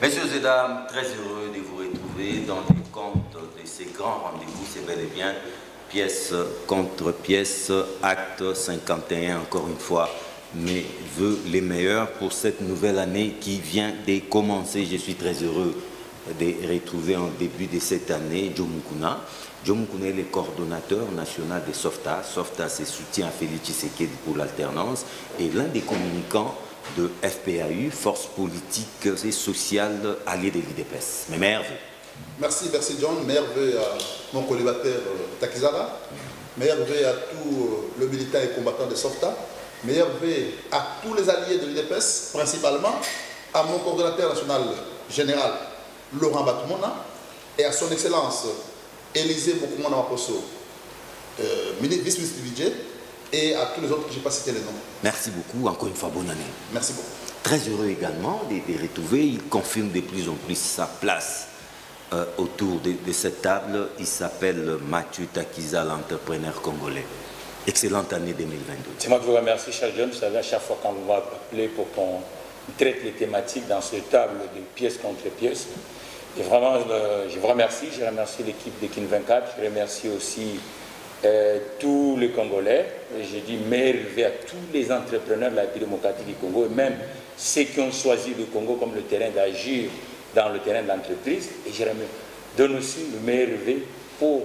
Messieurs et dames, très heureux de vous retrouver dans les comptes de ces grands rendez-vous. C'est bel et bien pièce contre pièce, acte 51, encore une fois. Mes voeux les meilleurs pour cette nouvelle année qui vient de commencer. Je suis très heureux de retrouver en début de cette année Joe Mukuna. Joe Mukuna est le coordonnateur national de SOFTA. SOFTA, c'est soutien à Félix Tshisekedi pour l'alternance et l'un des communicants de FPAU, Force politique et sociale alliée de l'IDPS. Mais meilleurs vœux. Merci John. Meilleurs vœux à mon collibateur Takizara. Meilleurs vœux à tout le militant et combattant de SOFTA. Meilleurs vœux à tous les alliés de l'IDPS, principalement à mon coordonnateur national général Laurent Batumona et à son excellence Élisée Bokoumona Waposo, vice-ministre du budget, et à tous les autres que je n'ai pas cité les noms. Merci beaucoup, encore une fois, bonne année. Merci beaucoup. Très heureux également de les retrouver. Il confirme de plus en plus sa place autour de cette table. Il s'appelle Mathieu Takiza, l'entrepreneur congolais. Excellente année 2022. C'est moi qui vous remercie, cher John. Vous savez, à chaque fois qu'on vous va appeler pour qu'on traite les thématiques dans cette table de pièce contre pièce. Et vraiment, je vous remercie. Je remercie l'équipe de Kin 24. Je remercie aussi tous les Congolais. J'ai dit merveille à tous les entrepreneurs de la République démocratique du Congo et même ceux qui ont choisi le Congo comme le terrain d'agir dans le terrain de l'entreprise. Et je donne aussi le merveille pour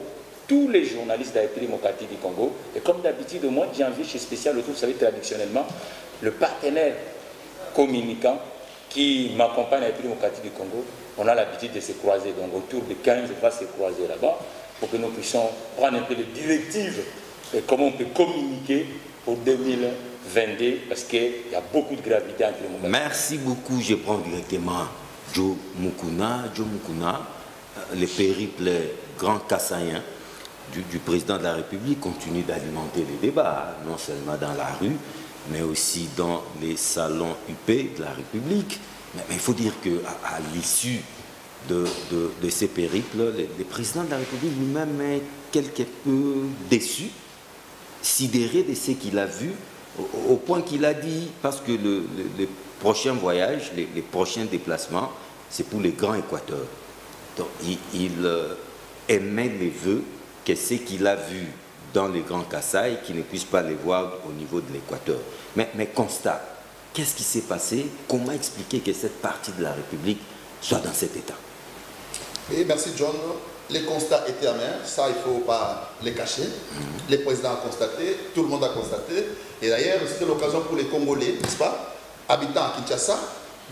tous les journalistes de la République démocratique du Congo. Et comme d'habitude, moi, j'ai envie chez Spécial Retour, vous savez, traditionnellement, le partenaire communicant qui m'accompagne à la République démocratique du Congo, on a l'habitude de se croiser. Donc autour de 15, on va se croiser là-bas pour que nous puissions prendre un peu de directives et comment on peut communiquer pour 2022 parce qu'il y a beaucoup de gravité entre les moments. Merci beaucoup. Je prends directement Joe Mukuna. Joe Mukuna, le périple grand kassaïen du président de la République continue d'alimenter les débats, non seulement dans la rue, mais aussi dans les salons UP de la République. Mais il faut dire qu'à l'issue de ces périples, le président de la République lui-même est quelque peu déçu, sidéré de ce qu'il a vu, au point qu'il a dit, parce que le prochain voyage, les prochains déplacements, c'est pour les grands Équateurs. Donc il émet les vœux que ce qu'il a vu dans les grands Kasaï, qu'il ne puisse pas les voir au niveau de l'Équateur. Mais constat, qu'est-ce qui s'est passé? Comment expliquer que cette partie de la République soit dans cet état? Et merci John. Les constats étaient amers, ça il ne faut pas les cacher. Le président a constaté, tout le monde a constaté. Et d'ailleurs, c'était l'occasion pour les Congolais, n'est-ce pas, habitants à Kinshasa,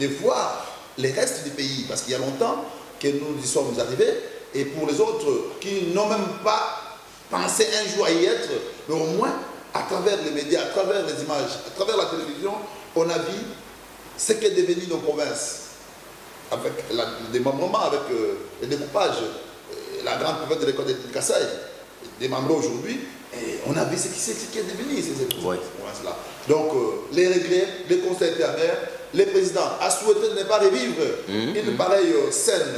de voir les restes du pays. Parce qu'il y a longtemps que nous y sommes arrivés. Et pour les autres qui n'ont même pas pensé un jour à y être, mais au moins, à travers les médias, à travers les images, à travers la télévision, on a vu ce qu'est devenu nos provinces. Avec le démembrement, avec le découpage, la grande province de l'école de Kasaï, démembrée aujourd'hui, et on a vu ce qui est devenu ces provinces-là. Donc, les regrets, les constats étaient amers. Le président a souhaité ne pas revivre une pareille scène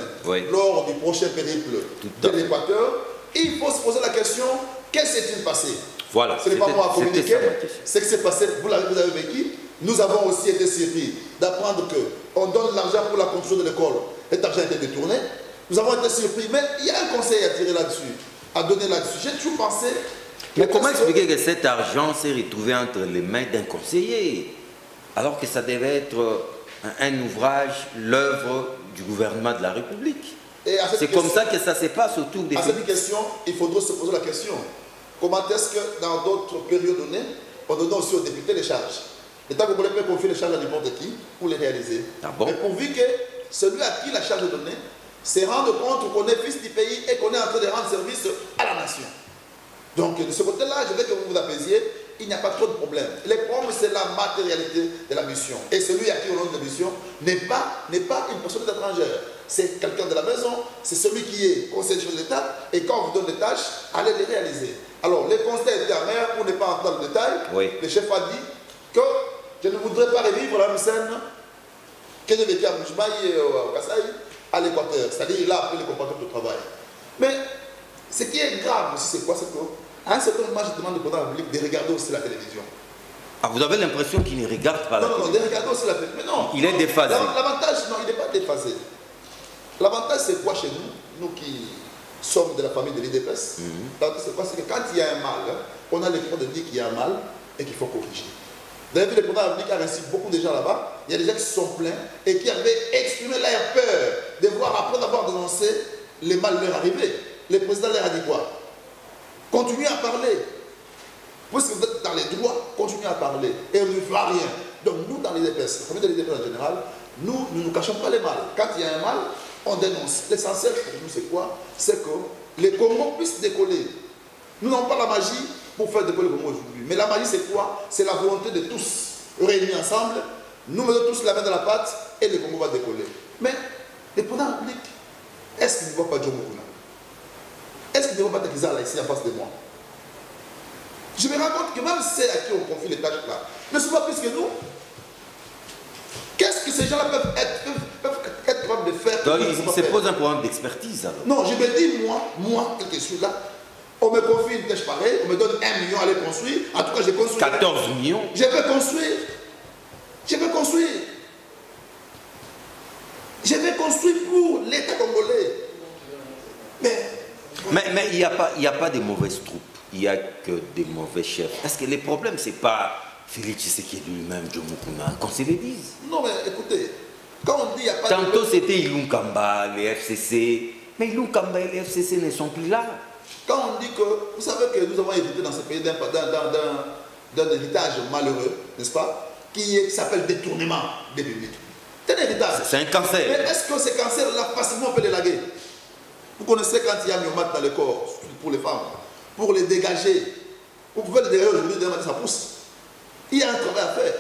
lors du prochain périple de l'Équateur. Il faut se poser la question, qu'est-ce qui s'est-il passé? Voilà, ce n'est pas moi à communiquer, ce qui s'est passé, vous avez vécu. Nous avons aussi été surpris d'apprendre qu'on donne l'argent pour la construction de l'école. Cet argent a été détourné. Nous avons été surpris, mais il y a un conseil à tirer là-dessus, à donner là-dessus. J'ai toujours pensé... Mais comment expliquer que cet argent s'est retrouvé entre les mains d'un conseiller, alors que ça devait être un ouvrage, l'œuvre du gouvernement de la République? C'est comme ça que ça se passe autour des... À cette question, il faudra se poser la question. Comment est-ce que dans d'autres périodes données, on donne aussi aux députés les charges? L'État congolais peut confier les charges à n'importe qui pour les réaliser. Ah bon? Mais pourvu que celui à qui la charge est donnée se rende compte qu'on est fils du pays et qu'on est en train de rendre service à la nation. Donc de ce côté-là, je veux que vous vous apaisiez, il n'y a pas trop de problème. Le problème, c'est la matérialité de la mission. Et celui à qui on donne la mission n'est pas une personne étrangère. C'est quelqu'un de la maison, c'est celui qui est conseiller de l'État, et quand on vous donne des tâches, allez les réaliser. Alors, les constats étaient amers, pour ne pas entrer dans le détail, le chef a dit que je ne voudrais pas revivre la même scène que j'ai vécu à Mouchbaï et au Kasaï, à l'Équateur. C'est-à-dire, il a appris les compatriotes de travail. Mais ce qui est grave aussi, c'est quoi? C'est qu'à un certain moment, je demande au président de la République de regarder aussi la télévision. Ah, vous avez l'impression qu'il ne regarde pas la Non, télé. non, regarde aussi la télé. Mais non. Il est déphasé. L'avantage, non, il n'est pas déphasé. L'avantage, c'est quoi chez nous, nous qui sommes de la famille de l'IDPS? L'avantage, c'est quoi? C'est que quand il y a un mal, on a l'effort de dire qu'il y a un mal et qu'il faut corriger. Vous avez vu, le président de la République a reçu beaucoup de gens là-bas. Il y a des gens qui se sont plaints et qui avaient exprimé leur peur de voir, après avoir dénoncé, les mal leur arriver. Le président leur a dit quoi? Continuez à parler. Puisque vous êtes dans les droits, continuez à parler. Et on ne fera rien. Donc nous, dans l'IDPS, la famille de l'IDPS en général, nous ne nous cachons pas les mal. Quand il y a un mal, on dénonce. L'essentiel pour nous, c'est quoi? C'est que les Congos puissent décoller. Nous n'avons pas la magie pour faire décoller le Congo aujourd'hui. Mais la magie, c'est quoi? C'est la volonté de tous réunis ensemble. Nous mettons tous la main dans la pâte et le Congo va décoller. Mais le président de la République, est-ce qu'il ne voit pas Joe Mokuna? Est-ce qu'il ne voit pas Tekizala ici en face de moi? Je me rends compte que même ceux à qui on confie les tâches là ne sont pas plus que nous. Qu'est-ce que ces gens-là peuvent être capables de faire? Donc, il se pose un problème d'expertise alors. Non, je me dis, moi, tel que je suis là, on me confie une tâche pareille, on me donne 1 million à aller construire. En tout cas, j'ai construit. 14 millions. Je peux construire. Je peux construire. Je vais construire pour l'État congolais. Mais il n'y a pas de mauvaises troupes. Il n'y a que des mauvais chefs. Est-ce que le problème, ce n'est pas Félix Tshisekedi lui-même, Joe Mokuna, qu'on se le dise? Non, mais écoutez, quand on dit qu'il n'y a pas Tantôt, c'était Ilunga Kamba, les FCC. Mais Ilunga Kamba et les FCC ne sont plus là. Quand on dit que, vous savez que nous avons hérité dans ce pays d'un héritage malheureux, n'est-ce pas, qui s'appelle détournement des publics. C'est un héritage. C'est un cancer. Mais est-ce que ces cancers-là, facilement, on peut les laguer? Vous connaissez quand il y a myomates dans le corps, pour les femmes, pour les dégager. Vous pouvez les dégager aujourd'hui, demain, ça pousse. Il y a un travail à faire.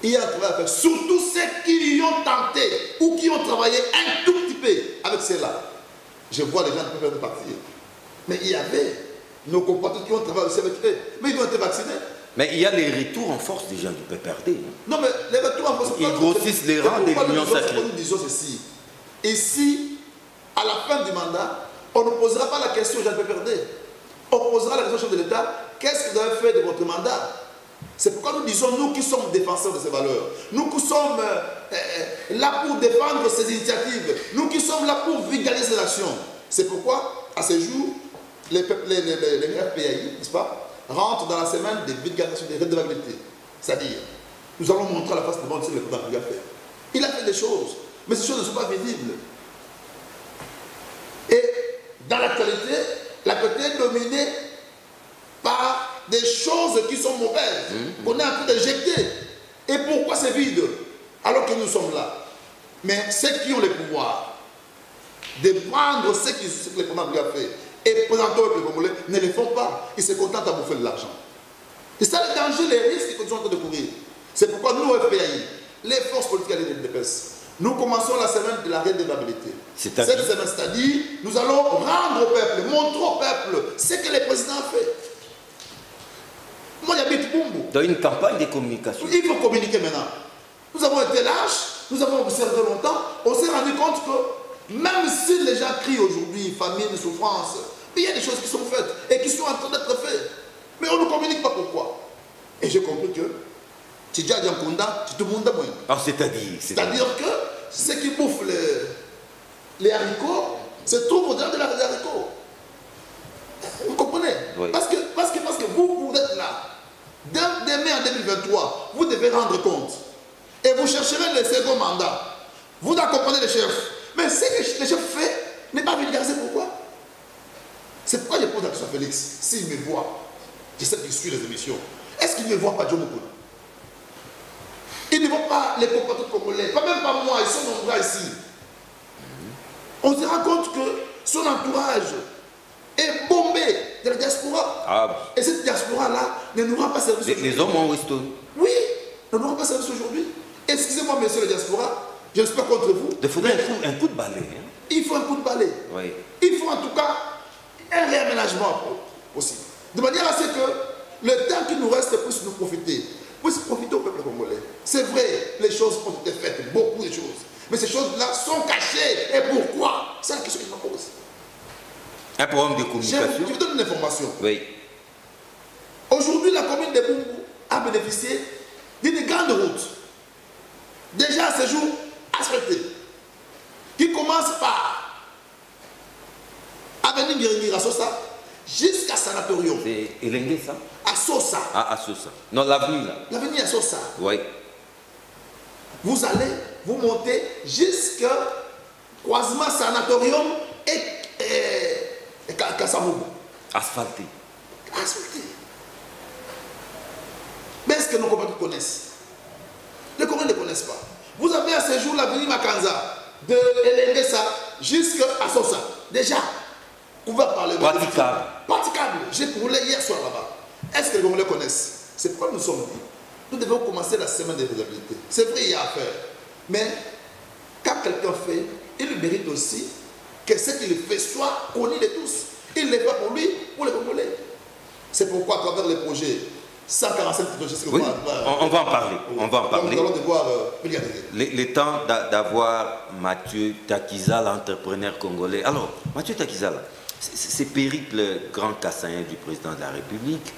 Il y a un travail à faire. Surtout ceux qui y ont tenté ou qui ont travaillé un tout petit peu avec ceux-là. Je vois les gens qui peuvent partir. Mais il y avait nos compatriotes qui ont travaillé aussi avec eux. Mais ils ont été vaccinés. Mais il y a les retours en force des gens du PPRD. Non, mais les retours en force... Ils grossissent les rangs des l'Union sacrée. Nous disons ceci. Ici, à la fin du mandat, on ne posera pas la question aux gens du PPRD. On posera la question au chef de l'État. Qu'est-ce que vous avez fait de votre mandat? C'est pourquoi nous disons, nous qui sommes défenseurs de ces valeurs, nous qui sommes là pour défendre ces initiatives, nous qui sommes là pour vulgariser ces actions. C'est pourquoi, à ce jour, les RPAI, n'est-ce pas, rentrent dans la semaine de vulgarisation, de redevabilité. C'est-à-dire, nous allons montrer à la face du monde ce que le président a fait. Il a fait des choses, mais ces choses ne sont pas visibles. Et dans l'actualité est dominée par des choses qui sont mauvaises, qu'on est en train d'éjecter. Et pourquoi c'est vide alors que nous sommes là? Mais ceux qui ont le pouvoir de prendre ce que le président lui a fait et présenter au peuple congolais ne le font pas. Ils se contentent à bouffer de l'argent. C'est ça le danger, les risques qu'ils sont en train de courir. C'est pourquoi nous, au FPAI, les forces politiques de l'IDPS, nous commençons la semaine de la redevabilité. Cette semaine, c'est-à-dire, nous allons rendre au peuple, montrer au peuple ce que le président a fait. Moi, j'habite Bumbu. Dans une campagne de communication. Il faut communiquer maintenant. Nous avons été lâches, nous avons observé longtemps, on s'est rendu compte que même si les gens crient aujourd'hui, famine, souffrance, mais il y a des choses qui sont faites et qui sont en train d'être faites. Mais on ne communique pas pourquoi. Et j'ai compris que tu dis à Diankunda, tu te montes moins. Ah, c'est-à-dire que ceux qui bouffent les haricots se trouvent au-delà de des haricots. Vous comprenez? Oui. Parce que vous êtes là. Demain en 2023, vous devez rendre compte. Et vous chercherez le second mandat. Vous accompagnez le chef. Mais ce que le chef fait n'est pas vulgarisé. Pourquoi? C'est pourquoi je pose la question à Félix. S'il me voit, je sais qu'il suit les émissions. Est-ce qu'il ne voit pas Joe Mokuna? Il ne voit pas les compatriotes congolais. Pas même pas moi, ils sont nombreux ici. On se rend compte que son entourage est bombé de la diaspora. Ah. Et cette diaspora-là ne nous rend pas service aujourd'hui. Les hommes en Weston. Oui, ne nous rend pas service aujourd'hui. Excusez-moi, monsieur le diaspora, je ne suis pas contre vous. Il faudrait un coup de balai. Hein? Il faut un coup de balai. Oui. Il faut en tout cas un réaménagement aussi. De manière à ce que le temps qui nous reste puisse nous profiter. Puisse profiter au peuple congolais. C'est vrai, les choses ont été faites, beaucoup de choses. Mais ces choses-là sont cachées. Et pourquoi? C'est la question que je me pose. Un programme de communication. Je vous donne une information. Oui. Aujourd'hui, la commune de Bumbu bénéficier d'une grande route. Déjà à ce jour, asphalté, qui commence par Avenue Guérini à Sosa jusqu'à Sanatorium. C'est Elengue ça? À Sosa. Ah, à Sosa. Non, l'avenue là. L'avenue à Sosa. Oui. Vous allez vous monter jusqu'à croisement Sanatorium et Kassamoubou. Asphalté. Asphalté. Mais est-ce que nos compatriotes connaissent? Les Coréens ne connaissent pas. Vous avez à ce jour l'avenue Makanza, de Elengesa jusqu'à Sosa. Déjà, ouvert par le praticable. Praticable. J'ai roulé hier soir là-bas. Est-ce que les Congolais connaissent? C'est pourquoi nous sommes dit. Nous devons commencer la semaine de faisabilité. C'est vrai, il y a à faire. Mais quand quelqu'un fait, il mérite aussi que ce qu'il fait soit connu de tous. Il ne le fait pour lui, pour les Congolais. C'est pourquoi, à travers les projets, 147 projets, oui, on va en parler. On va en parler. Nous allons devoir le temps d'avoir Mathieu Takiza, l'entrepreneur congolais. Alors, Mathieu Takiza, ces périples grands Kassaïens du président de la République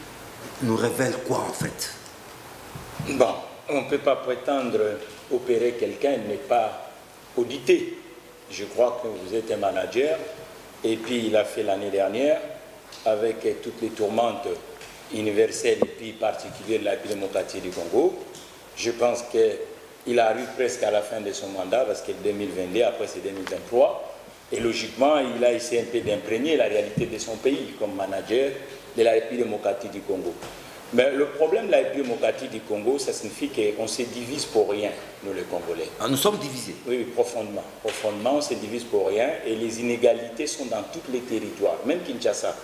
nous révèlent quoi en fait? Bon, on ne peut pas prétendre opérer quelqu'un et ne pas auditer. Je crois que vous êtes un manager et puis il a fait l'année dernière avec toutes les tourmentes universelles et puis particulières de la démocratie du Congo. Je pense qu'il arrive presque à la fin de son mandat parce que 2022, après c'est 2023. Et logiquement, il a essayé un peu d'imprégner la réalité de son pays comme manager de la République démocratique du Congo. Mais le problème de la République démocratique du Congo, ça signifie qu'on se divise pour rien, nous les Congolais. Ah, nous sommes divisés? Oui, profondément. Profondément, on se divise pour rien et les inégalités sont dans tous les territoires, même Kinshasa.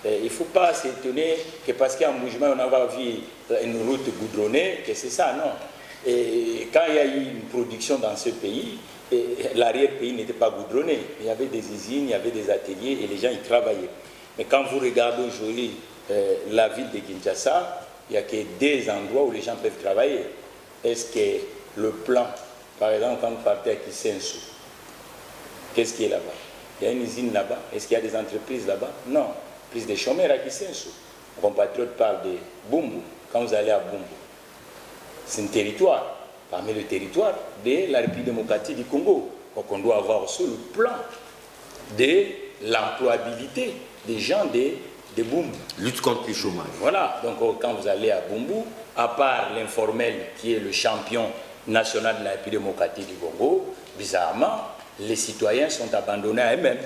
Il ne faut pas s'étonner que parce qu'il y a un mouvement, on a vu une route goudronnée, que c'est ça, non. Et quand il y a eu une production dans ce pays, l'arrière-pays n'était pas goudronné. Il y avait des usines, il y avait des ateliers et les gens y travaillaient. Mais quand vous regardez aujourd'hui la ville de Kinshasa, il n'y a que des endroits où les gens peuvent travailler. Est-ce que le plan, par exemple, quand vous partez à Kisensu, qu'est-ce qui est là-bas? Il y a une usine là-bas. Est-ce qu'il y a des entreprises là-bas? Non. Plus de chômeurs à Kisensu. Mon compatriote parle de Bumbu. Quand vous allez à Bumbu, c'est un territoire, parmi le territoire de la République démocratique du Congo. Donc on doit avoir aussi le plan de l'employabilité des gens de Bumbu. Lutte contre le chômage. Voilà, donc quand vous allez à Bumbu, à part l'informel qui est le champion national de la République démocratique du Congo, bizarrement, les citoyens sont abandonnés à eux-mêmes.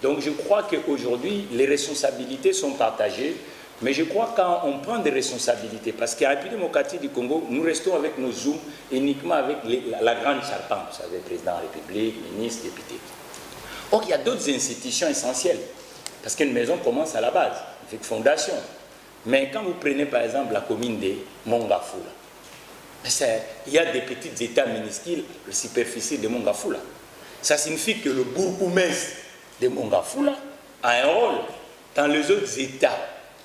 Donc je crois qu'aujourd'hui, les responsabilités sont partagées, mais je crois quand on prend des responsabilités, parce qu'à la République démocratique du Congo, nous restons avec nos zooms uniquement avec la grande charpente, vous savez, président de la République, ministre, député. Or, il y a d'autres institutions essentielles, parce qu'une maison commence à la base, avec fondation. Mais quand vous prenez par exemple la commune de Mongafula, il y a des petits états minuscules, la superficie de Mongafula. Ça signifie que le bourgmestre de Mongafula a un rôle. Dans les autres États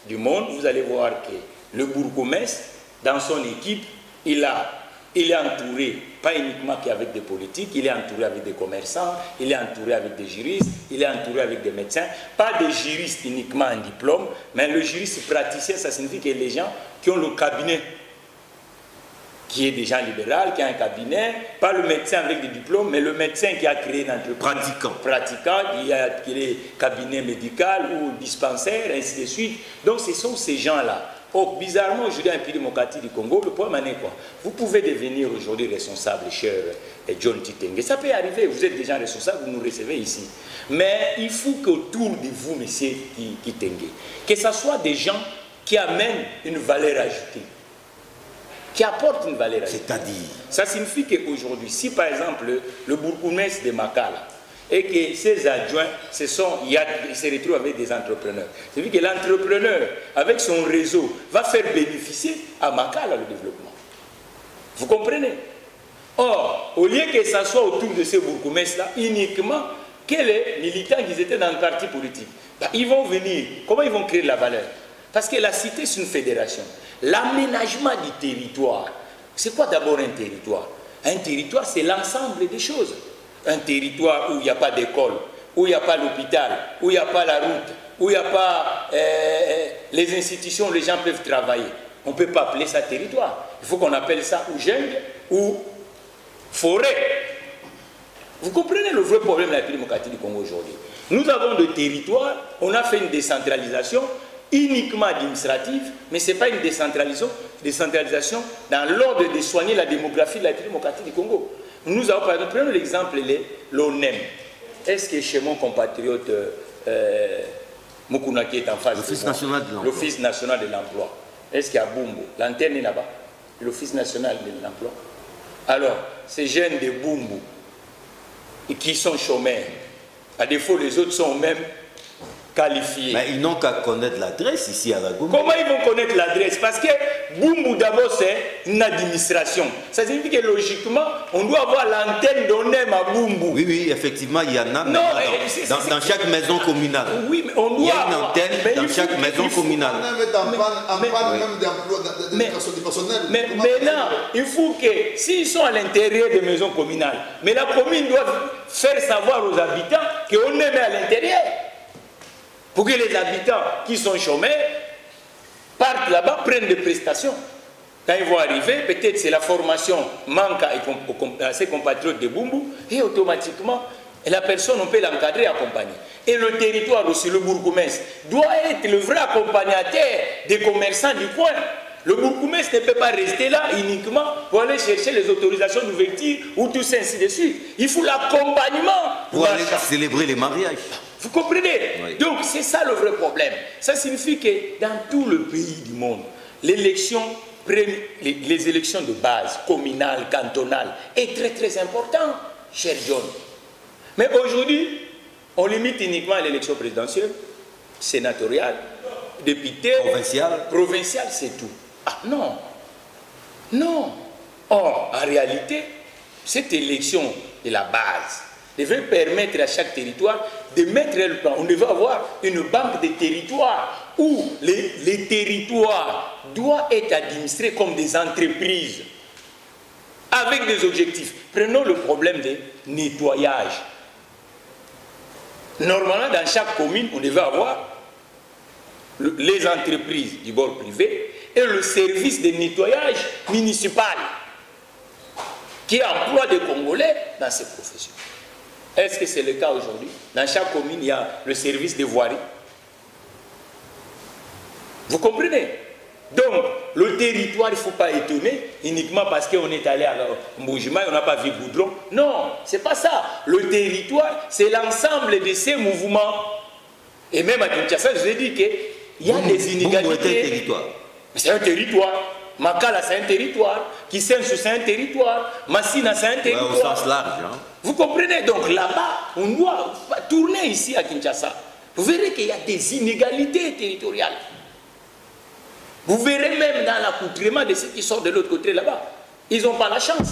du monde, vous allez voir que le bourgmestre, dans son équipe, il est entouré, pas uniquement qu'avec des politiques, il est entouré avec des commerçants, il est entouré avec des juristes, il est entouré avec des médecins, pas des juristes uniquement en diplôme, mais le juriste praticien, ça signifie que les gens qui ont le cabinet, qui est déjà libéral, qui a un cabinet, pas le médecin avec des diplômes, mais le médecin qui a créé une entreprise. Pratiquant, qui a créé cabinet médical ou dispensaire, ainsi de suite. Donc ce sont ces gens-là. Or, bizarrement, aujourd'hui, un pays démocratique du Congo, le problème est quoi? Vous pouvez devenir aujourd'hui responsable, cher John Titengue. Ça peut arriver, vous êtes déjà responsable, vous nous recevez ici. Mais il faut qu'autour de vous, monsieur Titengue, que ce soit des gens qui amènent une valeur ajoutée. Qui apporte une valeur ajoutée. C'est-à-dire? Ça signifie qu'aujourd'hui, si par exemple le bourgmestre de Makala et que ses adjoints se retrouvent avec des entrepreneurs, c'est-à-dire que l'entrepreneur, avec son réseau, va faire bénéficier à Makala le développement. Vous comprenez? Or, au lieu que ça soit autour de ces bourgmestres-là, uniquement que les militants qui étaient dans le parti politique, ils vont venir. Comment ils vont créer de la valeur? Parce que la cité, c'est une fédération. L'aménagement du territoire, c'est quoi d'abord un territoire? Un territoire, c'est l'ensemble des choses. Un territoire où il n'y a pas d'école, où il n'y a pas l'hôpital, où il n'y a pas la route, où il n'y a pas les institutions où les gens peuvent travailler. on ne peut pas appeler ça territoire. Il faut qu'on appelle ça ou jungle ou forêt. Vous comprenez le vrai problème de la République démocratique du Congo aujourd'hui? Nous avons des territoires, on a fait une décentralisation uniquement administrative, mais ce n'est pas une décentralisation dans l'ordre de soigner la démographie de la République démocratique du Congo. Nous avons, par exemple, prenons l'exemple de l'ONEM. Est-ce que chez mon compatriote Mukuna qui est en face de l'Office national de l'emploi, est-ce qu'il y a Bumbu? L'antenne est là-bas, l'Office national de l'emploi. Alors, ces jeunes de Bumbu qui sont chômeurs, à défaut les autres sont même qualifiés. Mais ils n'ont qu'à connaître l'adresse ici à la Gombe. Comment ils vont connaître l'adresse? Parce que Bumbu d'abord c'est une administration. Ça signifie que logiquement on doit avoir l'antenne d'ONEM à Bumbu. Oui, oui, effectivement il y en a dans chaque maison communale. Oui, mais on doit. Il y a une antenne dans chaque maison communale. Mais maintenant, il faut que s'ils sont à l'intérieur des maisons communales, mais la commune doit faire savoir aux habitants qu'on est à l'intérieur. Pour que les habitants qui sont chômeurs partent là-bas, prennent des prestations. Quand ils vont arriver, peut-être c'est la formation manque à ses compatriotes de Bumbu, et automatiquement, la personne, on peut l'encadrer et accompagner. Et le territoire aussi, le bourgmestre, doit être le vrai accompagnateur des commerçants du coin. Le bourgmestre ne peut pas rester là uniquement pour aller chercher les autorisations d'ouverture ou tout ça, ainsi de suite. Il faut l'accompagnement pour aller célébrer les mariages. Vous comprenez? Oui. Donc c'est ça le vrai problème. Ça signifie que dans tout le pays du monde, l'élection, les élections de base, communales, cantonales, est très très important, cher John. Mais aujourd'hui, on limite uniquement à l'élection présidentielle, sénatoriale, députée, provinciale, c'est tout. Ah non, non. Or, en réalité, cette élection de la base devrait permettre à chaque territoire de mettre le plan. On devait avoir une banque de territoires où les territoires doivent être administrés comme des entreprises avec des objectifs. Prenons le problème des nettoyages. Normalement, dans chaque commune, on devait avoir les entreprises du bord privé et le service de nettoyage municipal qui emploie des Congolais dans ces professions. Est-ce que c'est le cas aujourd'hui? Dans chaque commune, il y a le service de voirie. Vous comprenez? Donc, le territoire, il ne faut pas étonner uniquement parce qu'on est allé à Mbujima et on n'a pas vu Goudron. Non, ce n'est pas ça. Le territoire, c'est l'ensemble de ces mouvements. Et même à Kinshasa, je vous ai dit qu'il y a des inégalités. C'est un territoire. Makala, c'est un territoire. Kisensu, c'est un territoire. Massina, c'est un territoire. Ouais, au sens large. Hein. Vous comprenez? Donc là-bas, on doit tourner ici à Kinshasa. Vous verrez qu'il y a des inégalités territoriales. Vous verrez même dans l'accoutrement de ceux qui sortent de l'autre côté là-bas. Ils n'ont pas la chance.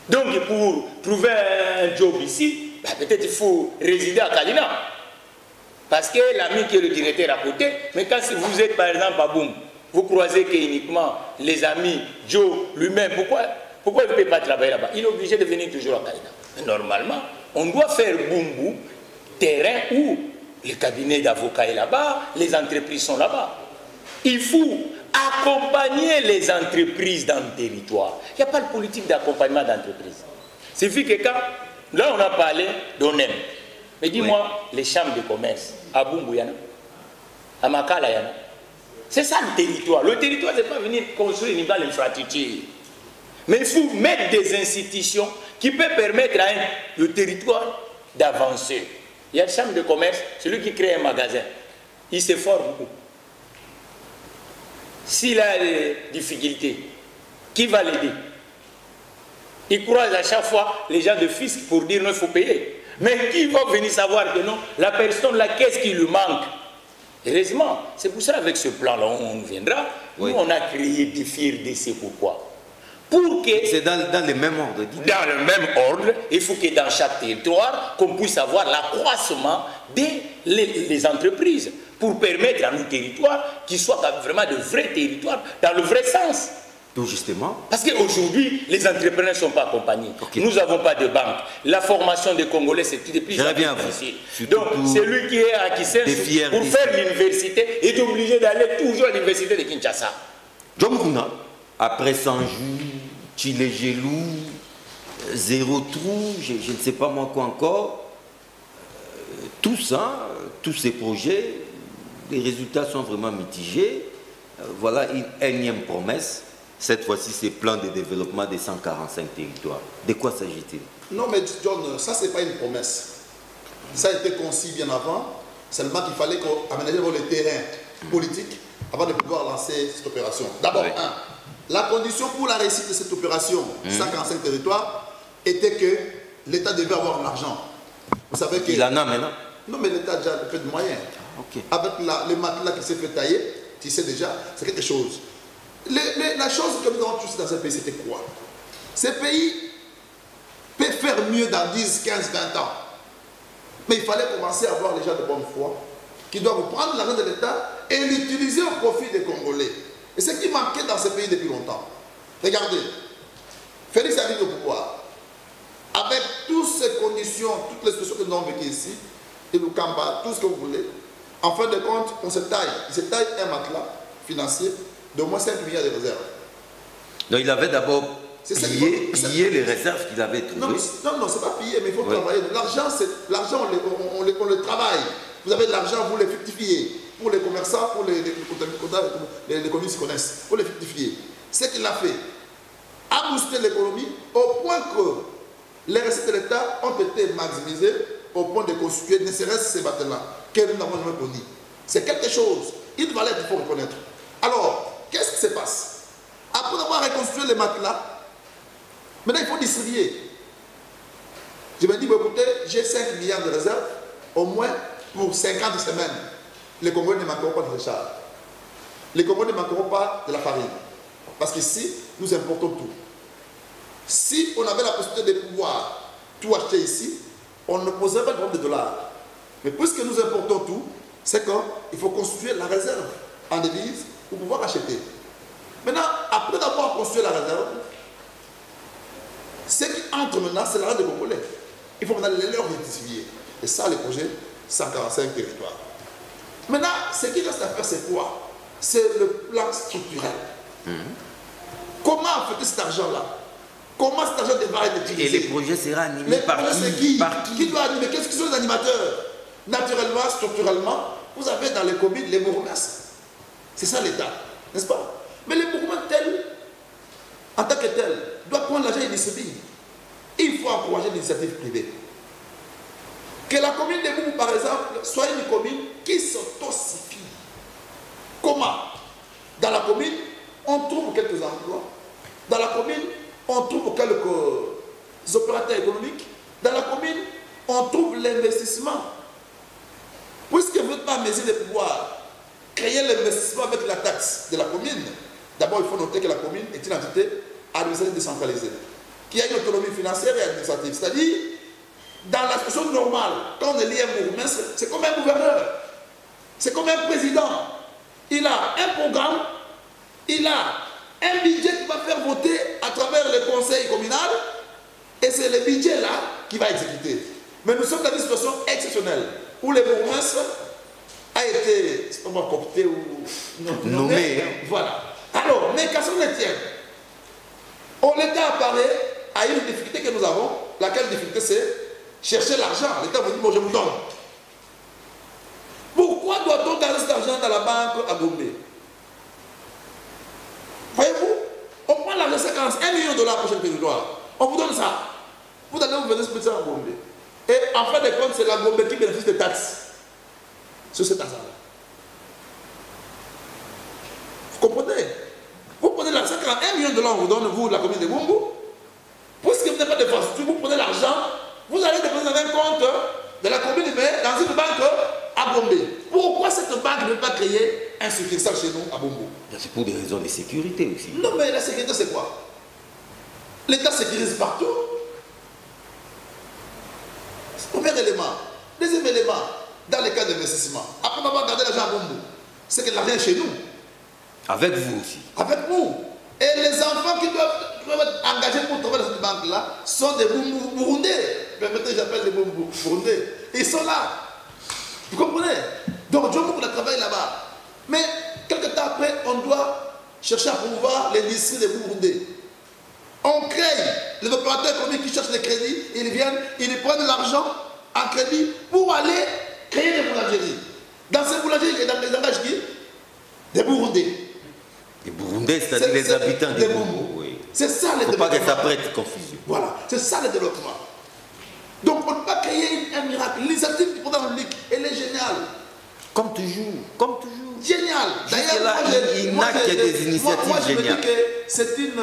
Donc pour trouver un job ici, peut-être il faut résider à Kalina. Parce que l'ami qui est le directeur à côté, mais quand vous êtes par exemple à Boum, vous croisez que uniquement les amis, Joe lui-même, pourquoi il ne peut pas travailler là-bas? Il est obligé de venir toujours à Kalina. Mais normalement, on doit faire Bumbu, terrain où le cabinet d'avocats est là-bas, les entreprises sont là-bas. Il faut accompagner les entreprises dans le territoire. Il n'y a pas de politique d'accompagnement d'entreprise. C'est vu que quand, là on a parlé d'ONEM. Mais dis-moi, les chambres de commerce, à Bumbu, Yana, à Makala, Yana. C'est ça le territoire. Le territoire, c'est pas venir construire une nouvelle infrastructure. Mais il faut mettre des institutions qui peuvent permettre à le territoire d'avancer. Il y a une chambre de commerce, celui qui crée un magasin, il s'efforce beaucoup. S'il a des difficultés, qui va l'aider? Il croise à chaque fois les gens de fisc pour dire non, il faut payer. Mais qui va venir savoir que non, la personne là, qu'est-ce qui lui manque? Heureusement, c'est pour ça avec ce plan-là, on viendra. Oui. Nous, on a créé des FIRDC. Pourquoi? Pour que... C'est dans le même ordre. Dans le même ordre, il faut que dans chaque territoire, qu'on puisse avoir l'accroissement des entreprises pour permettre à nos territoires qu'ils soient vraiment de vrais territoires dans le vrai sens. Tout justement. Parce qu'aujourd'hui, les entrepreneurs ne sont pas accompagnés. Okay. Nous n'avons pas de banque. La formation des Congolais, c'est de plus en plus difficile. Donc, celui qui est à Kisensu, pour faire l'université, est obligé d'aller toujours à l'université de Kinshasa. John Mukuna, après 100 jours, Chile Gelou, zéro trou, je ne sais pas moi quoi encore, tout ça, tous ces projets, les résultats sont vraiment mitigés. Voilà une énième promesse. Cette fois-ci, c'est plan de développement des 145 territoires. De quoi s'agit-il? Non, mais John, ça, ce n'est pas une promesse. Ça a été conçu bien avant. Seulement qu'il fallait aménager le terrain politique avant de pouvoir lancer cette opération. D'abord, la condition pour la réussite de cette opération, 145 territoires, était que l'État devait avoir l'argent. Vous savez que... Il en a maintenant? Non, mais l'État a déjà fait de moyens. Avec le matelas qui s'est fait tailler, tu sais déjà, c'est quelque chose. La chose que nous avons tous dans ce pays, c'était quoi? Ce pays peut faire mieux dans 10, 15, 20 ans. Mais il fallait commencer à avoir les gens de bonne foi qui doivent prendre l'argent de l'État et l'utiliser au profit des Congolais. Et ce qui manquait dans ce pays depuis longtemps. Regardez, Félix arrive au pouvoir. Avec toutes ces conditions, toutes les situations que nous avons vécues ici, et Lukamba, tout ce que vous voulez, en fin de compte, on se taille. Il se taille un matelas financier d'au moins 5 milliards de réserves. Donc il avait d'abord pillé les réserves qu'il avait trouvées. Non, c'est pas piller, mais il faut travailler. L'argent, on le travaille. Vous avez de l'argent, vous le fructifiez. Pour les commerçants, pour les communes qui connaissent, pour les fructifier. Ce qu'il a fait a boosté l'économie au point que les recettes de l'État ont été maximisées au point de constituer ne serait-ce ces bateaux-là que nous n'avons jamais connu. C'est quelque chose, une valeur qu'il faut reconnaître. Alors, qu'est-ce qui se passe? Après avoir reconstruit les matelas, maintenant il faut distribuer. Je me dis, bah, écoutez, j'ai 5 milliards de réserves, au moins pour 50 semaines. Les Congolais ne manqueront pas de recharge. Les Congolais ne manqueront pas de la farine. Parce qu'ici, nous importons tout. Si on avait la possibilité de pouvoir tout acheter ici, on ne poserait pas de problème de dollars. Mais puisque nous importons tout, c'est qu'il faut constituer la réserve en devise pour pouvoir acheter. Maintenant, après d'avoir construit la réserve, ce qui entre maintenant, c'est l'argent des Congolais. Il faut maintenant les leur redistribuer. Et ça, le projet 145 territoires. Maintenant, ce qui reste à faire, c'est quoi? C'est le plan structurel. Comment affecter cet argent-là? Comment cet argent devra être utilisé? Et les projets seront animés par qui? Qui doit animer? Qu'est-ce qui sont les animateurs? Naturellement, structurellement, vous avez dans les communes les bourgmestres. C'est ça l'État, n'est-ce pas? Mais les bourgmestres tels, en tant que tels, doivent prendre l'argent et distribuer. Il faut encourager l'initiative privée. Que la commune de Boubou, par exemple, soit une commune qui s'autosuffit. Comment? Dans la commune, on trouve quelques emplois. Dans la commune, on trouve quelques opérateurs économiques. Dans la commune, on trouve l'investissement. Puisque vous n'êtes pas en mesure de pouvoir créer l'investissement avec la taxe de la commune, d'abord il faut noter que la commune est une entité administrative décentralisée, qui a une autonomie financière et administrative. C'est-à-dire, dans la situation normale, quand on est lié à un bourgmestre, c'est comme un gouverneur, c'est comme un président. Il a un programme, il a un budget qui va faire voter à travers le conseil communal, et c'est le budget là qui va exécuter. Mais nous sommes dans une situation exceptionnelle, où le bourgmestre a été, c'est pas moi, coopté ou nommé. Voilà. Alors, mais qu'à son étienne, l'État apparaît à une difficulté que nous avons, laquelle difficulté c'est chercher l'argent. L'État vous dit, bon, je vous donne. Pourquoi doit-on garder cet argent dans la banque à Gombe? Voyez-vous, on prend l'argent, c'est 1 million de dollars pour chaque territoire. On vous donne ça. Vous allez vous venir se mettre ça à Gombe. Et en fin de compte, c'est la Gombe qui bénéficie des taxes sur cet argent-là. Vous comprenez? Vous prenez l'argent, 1 million de dollars, on vous donne, vous, la commune de Gombo. Puisque vous n'avez pas de infrastructure, vous prenez l'argent, vous allez déposer dans un compte de la commune, mais dans une banque à Gombe. Pourquoi cette banque ne veut pas créer un succursale chez nous à Gombo? C'est pour des raisons de sécurité aussi. Non, mais la sécurité, c'est quoi? L'État sécurise partout. Premier élément. Deuxième élément, dans les cas d'investissement, après avoir gardé l'argent à Gombo, c'est que l'argent est chez nous. Avec vous aussi. Avec nous. Et les enfants qui doivent être engagés pour travailler dans cette banque-là sont des Burundais. Permettez, j'appelle les Burundais. Ils sont là. Vous comprenez? Donc, John Moukouna travaille là-bas. Mais, quelques temps après, on doit chercher à promouvoir l'industrie des Burundais. On crée les opérateurs économiques qui cherchent des crédits, ils viennent, ils prennent l'argent en crédit pour aller créer des boulangeries. Dans ces boulangeries, il y a des engagés qui? Des Burundais. Les Burundais, c'est-à-dire les habitants des Burundais. Oui. C'est ça le développement. Il ne faut pas que ça prête confusion. Voilà, c'est ça le développement. Donc on ne peut pas créer un miracle. L'initiative du président Luc, elle est géniale. Comme toujours, comme toujours. Génial. D'ailleurs, il n'a que des initiatives géniales. Je me dis que c'est une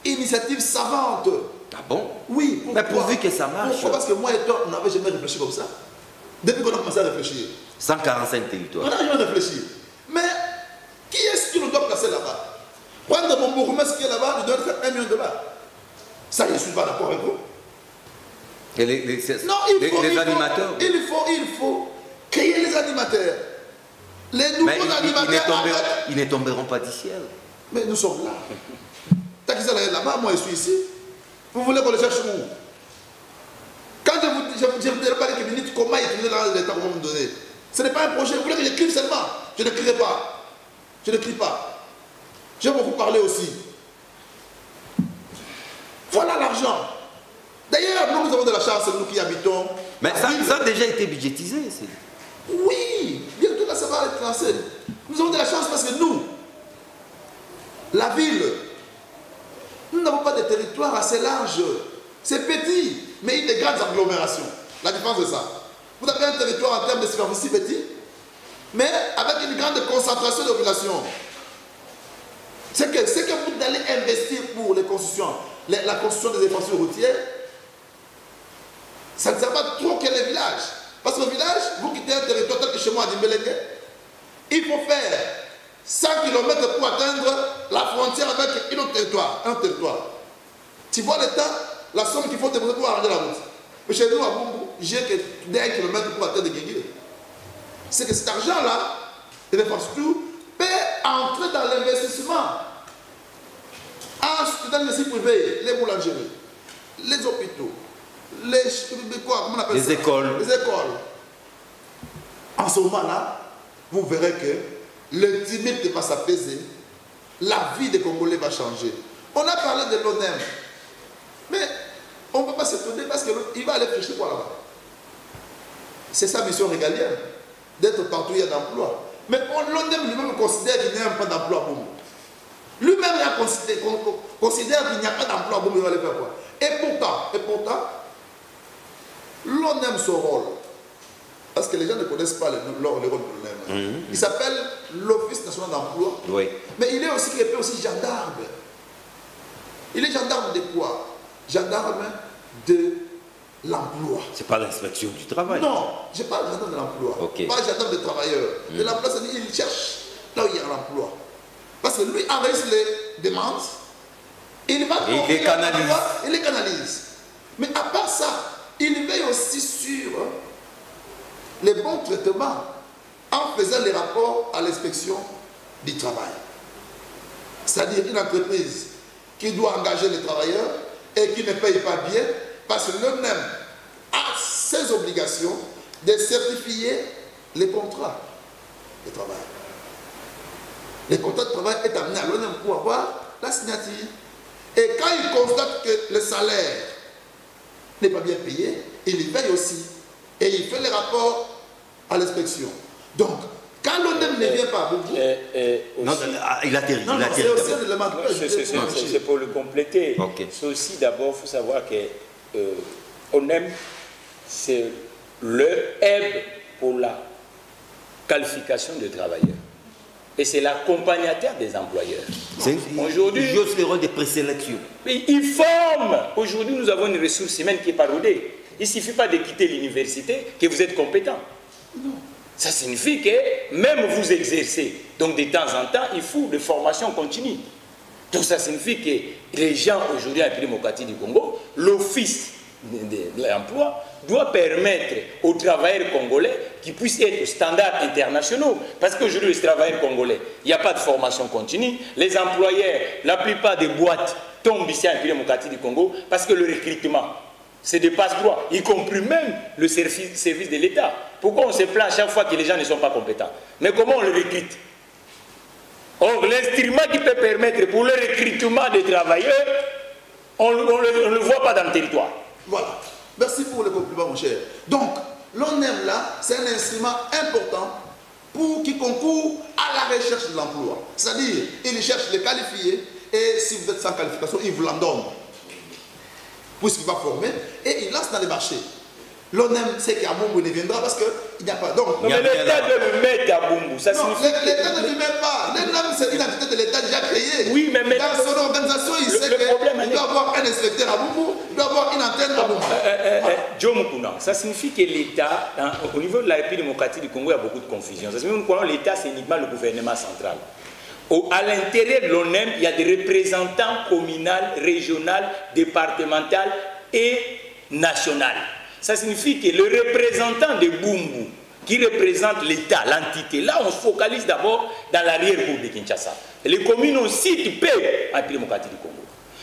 initiative savante. Ah bon? Oui. Pourquoi? Mais pourvu que ça marche. Pourquoi? Parce que moi et toi, on n'avait jamais réfléchi comme ça. Depuis qu'on a commencé à réfléchir. 145 territoires. On n'a jamais réfléchi. Mais qui est-ce qui nous doit placer là-bas? Prendre mon bourgmestre qui est là-bas, il doit faire $1 million. Ça, je ne suis pas d'accord avec vous. Et les animateurs? Il faut créer les animateurs. Les nouveaux animateurs. Ils ne tomberont pas du ciel. Mais nous sommes là. Takisa est là-bas, moi je suis ici. Vous voulez qu'on les cherche où? Quand je vous dirai pas quelques minutes comment utiliser dans l'État qu'on va me donner, ce n'est pas un projet. Vous voulez que j'écrive seulement? Je ne crierai pas. Je ne crie pas. J'ai beaucoup parlé aussi. Voilà l'argent. D'ailleurs, nous avons de la chance, nous qui habitons. Mais ça a déjà été budgétisé. Oui, bientôt là, ça va être lancé. Nous avons de la chance parce que nous, la ville, nous n'avons pas de territoire assez large. C'est petit, mais il y a des grandes agglomérations. La différence de ça. Vous avez un territoire en termes de superficie petit, mais avec une grande concentration de population. C'est que vous allez investir pour les constructions, la construction des infrastructures routières, ça ne sert pas trop que les villages. Parce qu'au village, vous quittez un territoire tel que chez moi à Dimbelenge, il faut faire 100 km pour atteindre la frontière avec un autre territoire. Tu vois l'État, la somme qu'il faut déposer pour arranger la route. Mais chez nous, à Bumbu, j'ai que d'1 km pour atteindre Guégué. C'est que cet argent-là, l'infrastructure, peut entrer dans l'investissement. Ensuite, dans les sites privés, les boulangeries, les hôpitaux, les écoles. En ce moment-là, vous verrez que le timide va s'apaiser, la vie des Congolais va changer. On a parlé de l'ONEM, mais on ne peut pas s'étonner parce qu'il va aller prêcher pour là-bas. C'est sa mission régalienne, d'être partout où il y a d'emploi. Mais l'ONEM lui-même considère qu'il n'y a pas d'emploi pour nous. Lui-même considère qu'il n'y a pas d'emploi pour nous, il va aller faire quoi? Et pourtant, l'ONEM son rôle, parce que les gens ne connaissent pas le rôle de l'ONEM. Il s'appelle l'Office national d'emploi. Oui. Mais il est aussi gendarme. Il est gendarme de quoi? Gendarme de l'emploi. C'est pas l'inspection du travail. Non, je parle gendarme de l'emploi. Okay. Pas gendarme des travailleurs. De l'emploi, c'est-à-dire il cherche là où il y a l'emploi. Parce que lui enregistre les demandes, il les canalise. Mais à part ça, il veille aussi sur les bons traitements en faisant les rapports à l'inspection du travail. C'est-à-dire une entreprise qui doit engager les travailleurs et qui ne paye pas bien, parce que l'ONEM a ses obligations de certifier les contrats de travail. Les contrats de travail est amené à l'ONEM pour avoir la signature. Et quand il constate que le salaire n'est pas bien payé, il y veille aussi. Et il fait les rapports à l'inspection. Donc, quand l'ONEM ne vient pas à Boubou... Non, il atterrit. C'est pour le compléter. Okay. C'est aussi d'abord, il faut savoir que ONEM, c'est le hub pour la qualification des travailleurs. Et c'est l'accompagnateur des employeurs. Aujourd'hui, il joue le rôle de présélection. Il forme. Aujourd'hui, nous avons une ressource humaine qui est parodée. Il ne suffit pas de quitter l'université que vous êtes compétent. Non. Ça signifie que même vous exercez. Donc, de temps en temps, il faut de formation continue. Donc, ça signifie que les gens aujourd'hui à la démocratie du Congo, l'office de l'emploi doit permettre aux travailleurs congolais qui puissent être aux standards internationaux. Parce qu'aujourd'hui, les travailleurs congolais, il n'y a pas de formation continue. Les employeurs, la plupart des boîtes tombent ici en démocratie du Congo parce que le recrutement, c'est des passe-droits, y compris même le service de l'État. Pourquoi on se plaint à chaque fois que les gens ne sont pas compétents? Mais comment on le recrute? Or, l'instrument qui peut permettre pour le recrutement des travailleurs, on ne le voit pas dans le territoire. Voilà. Merci pour le compliment, mon cher. Donc, l'ONEM, là, c'est un instrument important pour qui concourt à la recherche de l'emploi. C'est-à-dire, il cherche les qualifiés et si vous êtes sans qualification, il vous l'en donne. Puisqu'il va former et il lance dans les marchés. L'ONEM sait qu'à Bumbu ne viendra parce qu'il n'y a pas. Donc, non, mais l'État doit le mettre à Bumbu. Ça non, l'État ne le met pas. L'ONEM, c'est l'identité de l'État déjà créée. Oui, mais dans son organisation, il sait qu'il doit avoir un inspecteur à Bumbu, il doit avoir une antenne à Bumbu. Joe Mukuna, ça signifie que l'État, au niveau de la République démocratique du Congo, il y a beaucoup de confusion. Ça signifie que l'État, c'est uniquement le gouvernement central. À l'intérieur de l'ONEM, il y a des représentants communaux, régionaux, départementaux et nationaux. Ça signifie que le représentant de Bumbu, qui représente l'État, l'entité, là on se focalise d'abord dans l'arrière-cour de Kinshasa. Et les communes aussi peuvent en République démocratique du Congo.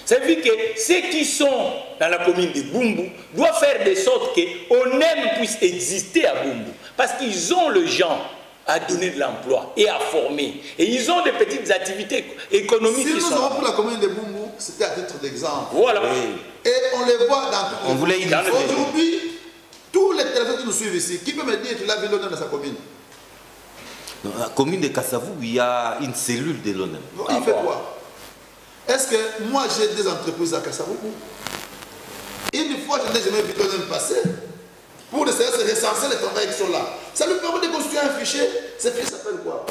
Ça veut dire que ceux qui sont dans la commune de Bumbu doivent faire de sorte que l'ONEM puisse exister à Bumbu. Parce qu'ils ont le gens à donner de l'emploi et à former. Et ils ont des petites activités économiques si qui sont... nous avons pour la commune de Bumbu, c'était à titre d'exemple. Voilà. Oui. Et on les voit dans toutes on voulait aujourd'hui, tous les téléphone qui nous suivent ici, qui peut me dire qu'il a vu l'ONEM dans sa commune? Dans la commune de Kassavou, il y a une cellule de l'ONEM. Il fait quoi? Est-ce que moi j'ai des entreprises à Kassavou? Une fois, je n'ai jamais vu l'ONEM passer pour essayer de recenser les travailleurs qui sont là. Ça lui permet de construire un fichier. Ce fichier s'appelle quoi?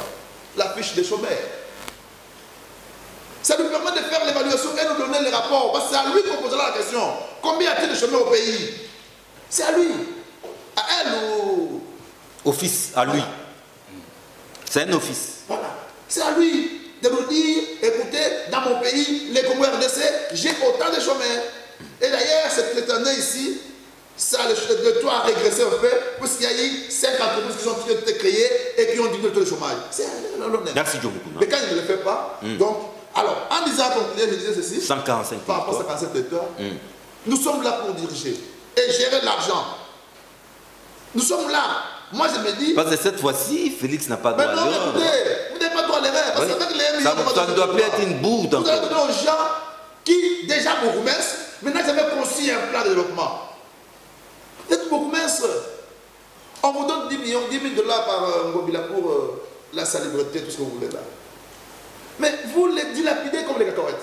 La fiche des chômeurs. Ça lui permet de faire l'évaluation et nous donner les rapports. Parce que c'est à lui qu'on posera la question. Combien y a-t-il de chômeurs au pays? C'est à lui. À elle ou... Office, à lui. C'est un office. Voilà. C'est à lui de nous dire, écoutez, dans mon pays, les Congo RDC, j'ai autant de chômeurs. Et d'ailleurs, cette année ici, ça, le taux a régressé un peu, puisqu'il y a eu 5 entreprises qui ont été créées et qui ont diminué le taux de chômage. C'est l'honnête. Merci, Joe Mukuna. Mais quand il ne le fait pas, donc, alors, en disant conclure, je disais ceci, 145 par rapport à 145 territoires, nous sommes là pour diriger et gérer l'argent. Nous sommes là. Moi, je me dis... Parce que cette fois-ci, Félix n'a pas droit à l'erreur. Mais non, écoutez, vous n'avez pas droit à l'erreur. Parce qu'avec les ça ne doit plus être une bourde. Vous allez donner aux gens qui, déjà beaucoup minces, maintenant, ils avaient conçu un plan de développement. Vous êtes beaucoup minces. On vous donne 10 millions, 10 000 $ par Ngobila pour la salubrité, tout ce que vous voulez là. Mais vous les dilapidez comme les cacahuètes.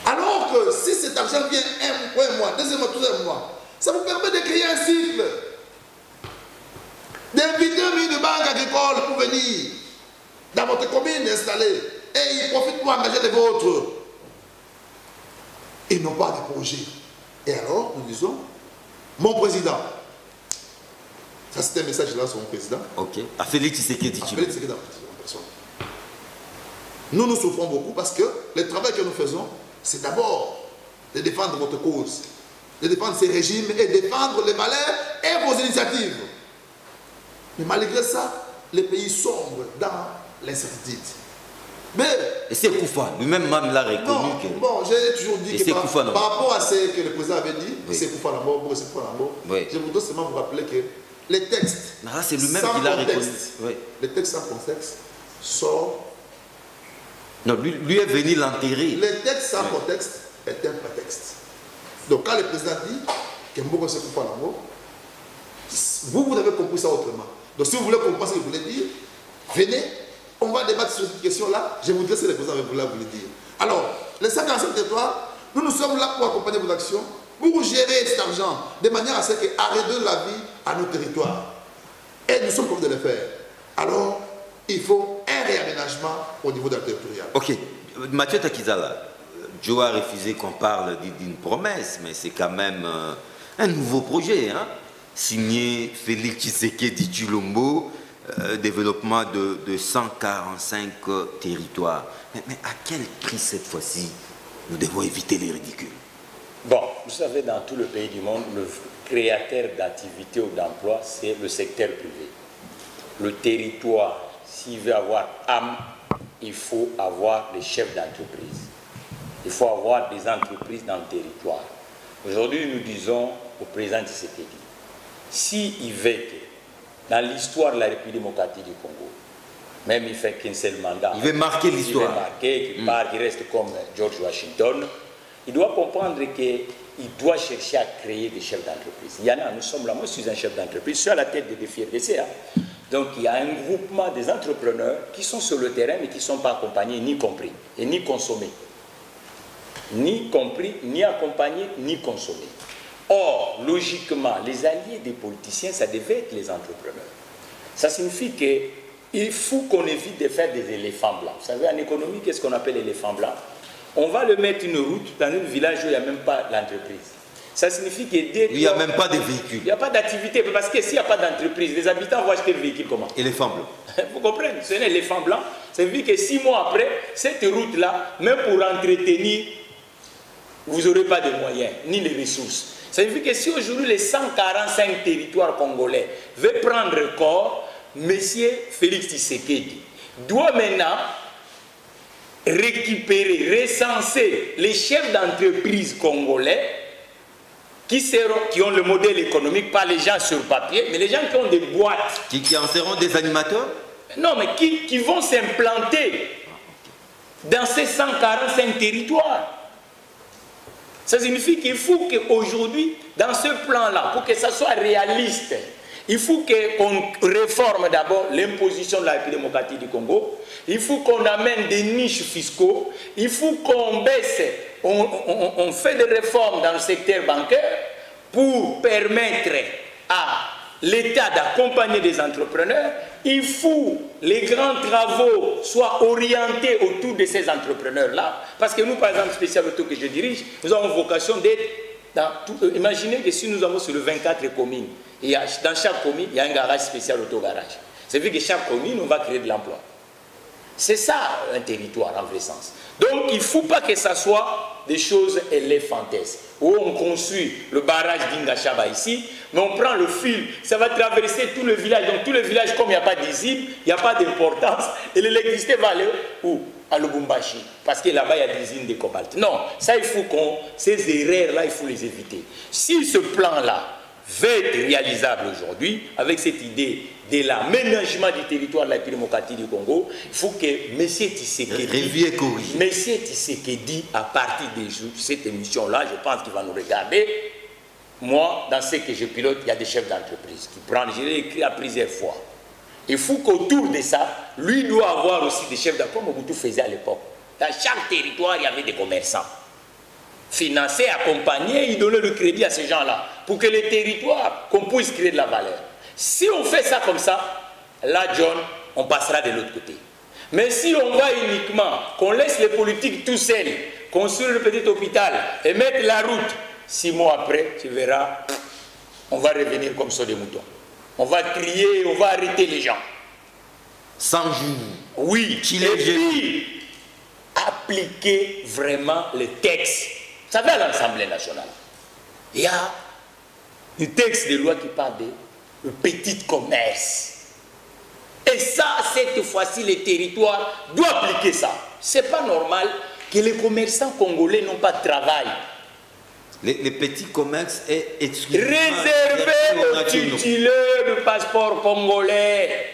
Alors que si cet argent vient un mois, deuxième mois, troisième mois, ça vous permet de créer un cycle, d'inviter une banque agricole pour venir dans votre commune installée et ils profitent pour engager les vôtres. Ils n'ont pas de projet. Et alors, nous disons, mon président, ça c'était un message là sur mon président. Ok. À Félix Tshisekedi. Félix Tshisekedi en personne. Nous souffrons beaucoup parce que le travail que nous faisons, c'est d'abord de défendre votre cause, de défendre ces régimes et défendre les valeurs et vos initiatives. Mais malgré ça, le pays sombre dans l'incertitude. Mais... Et c'est Koufa, lui-même l'a reconnu. Non, que... bon, j'ai toujours dit que Koufa, par rapport à ce que le président avait dit, oui. C'est Koufa Lambo, c'est Koufa Lambo, oui. Je voudrais seulement vous rappeler que les textes, c'est lui-même qui l'a reconnu. Oui. Les textes sans contexte sortent. Non, lui est venu l'enterrer. Les textes sans contexte est un prétexte. Donc quand le président dit que Mboko c'est Koufa Lambo, vous avez compris ça autrement. Donc si vous voulez comprendre ce que je voulais dire, venez, on va débattre sur cette question-là. Je voudrais que le président voulait vous le dire. Alors, les 147 territoires, nous sommes là pour accompagner vos actions, pour gérer cet argent, de manière à ce que arrêter la vie à nos territoires. Et nous sommes capables de le faire. Alors, il faut un réaménagement au niveau de la territoriale. Ok. Mathieu Takizala, Joe a refusé qu'on parle d'une promesse, mais c'est quand même un nouveau projet, hein? Signé Félix Tshisekedi Tshilombo, développement de 145 territoires. Mais à quel prix cette fois-ci nous devons éviter les ridicules? Bon, vous savez, dans tout le pays du monde, le créateur d'activité ou d'emploi, c'est le secteur privé. Le territoire, s'il veut avoir âme, il faut avoir des chefs d'entreprise. Il faut avoir des entreprises dans le territoire. Aujourd'hui, nous disons au président Tshisekedi, s'il veut que dans l'histoire de la République démocratique du Congo, même il fait qu'un seul mandat, il veut marquer l'histoire. Il veut marquer, qu'il part, qu'il reste comme George Washington, il doit comprendre qu'il doit chercher à créer des chefs d'entreprise. Il y en a, nous sommes là, moi je suis un chef d'entreprise, je suis à la tête de Défi RDC. Donc il y a un groupement des entrepreneurs qui sont sur le terrain mais qui ne sont pas accompagnés ni compris et ni consommés. Ni compris, ni accompagnés, ni consommés. Or, logiquement, les alliés des politiciens, ça devait être les entrepreneurs. Ça signifie qu'il faut qu'on évite de faire des éléphants blancs. Vous savez, en économie, qu'est-ce qu'on appelle éléphant blanc? On va le mettre une route dans un village où il n'y a même pas l'entreprise. Ça signifie que dès il n'y a même pas de véhicules. Il n'y a pas d'activité. Parce que s'il n'y a pas d'entreprise, les habitants vont acheter le véhicule comment? Éléphant blanc. Vous comprenez? Ce n'est l'éléphant blanc. Ça veut dire que 6 mois après, cette route-là, même pour entretenir, vous n'aurez pas de moyens, ni les ressources. Ça veut dire que si aujourd'hui les 145 territoires congolais veulent prendre corps, M. Félix Tshisekedi doit maintenant récupérer, recenser les chefs d'entreprise congolais qui ont le modèle économique, pas les gens sur papier, mais les gens qui ont des boîtes. Qui en seront des animateurs? Non, mais qui vont s'implanter dans ces 145 territoires. Ça signifie qu'il faut qu'aujourd'hui, dans ce plan-là, pour que ça soit réaliste, il faut qu'on réforme d'abord l'imposition de la République démocratique du Congo, il faut qu'on amène des niches fiscaux, il faut qu'on baisse, on fait des réformes dans le secteur bancaire pour permettre à l'État d'accompagner des entrepreneurs. Il faut que les grands travaux soient orientés autour de ces entrepreneurs-là. Parce que nous, par exemple, Spécial Auto que je dirige, nous avons vocation d'être dans tout. Imaginez que si nous avons sur le 24 communes, et dans chaque commune, il y a un garage spécial auto-garage. C'est vu que chaque commune, on va créer de l'emploi. C'est ça un territoire en vrai sens. Donc il ne faut pas que ça soit des choses éléphantesques. Où on construit le barrage d'Ingachaba ici, mais on prend le fil, ça va traverser tout le village. Donc tout le village, comme il n'y a pas d'usine, il n'y a pas d'importance, et l'électricité va aller où? À Lubumbashi. Parce que là-bas, il y a des usines de cobalt. Non, ça il faut ces erreurs-là, il faut les éviter. Si ce plan-là veut être réalisable aujourd'hui, avec cette idée de l'aménagement du territoire de la République démocratique du Congo, il faut que M. Tshisekedi, à partir de cette émission-là, je pense qu'il va nous regarder. Moi, dans ce que je pilote, il y a des chefs d'entreprise qui prennent, je l'ai écrit à plusieurs fois. Il faut qu'autour de ça, lui doit avoir aussi des chefs d'entreprise, comme Mobutu faisait à l'époque. Dans chaque territoire, il y avait des commerçants. Financer, accompagner, il donnait le crédit à ces gens-là pour que les territoires, qu'on puisse créer de la valeur. Si on fait ça comme ça, là, John, on passera de l'autre côté. Mais si on va uniquement, qu'on laisse les politiques tout seuls, construire le petit hôpital et mettre la route, 6 mois après, tu verras, on va revenir comme ça des moutons. On va crier, on va arrêter les gens. 100 jours. Oui, et puis, appliquer vraiment les textes. Vous savez, à l'Assemblée nationale, il y a un texte de loi qui parle de petit commerce. Et ça, cette fois-ci, les territoires doivent appliquer ça. Ce n'est pas normal que les commerçants congolais n'ont pas de travail. Les petits commerces est exclusivement réservé aux titulaires de passeport congolais.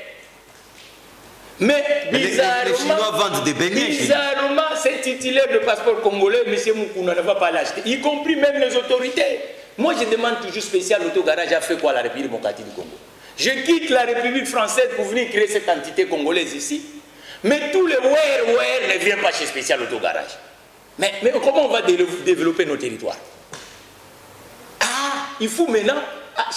Mais bizarrement, les Chinois vendent des beignets. Bizarrement, ces titulaires de passeport congolais, M. Moukouna ne va pas l'acheter, y compris même les autorités. Moi, je demande toujours Spécial Auto-Garage a fait quoi la République démocratique du Congo? Je quitte la République française pour venir créer cette entité congolaise ici. Mais tous les ne viennent pas chez Spécial Auto-Garage. Mais comment on va développer nos territoires? Il faut maintenant,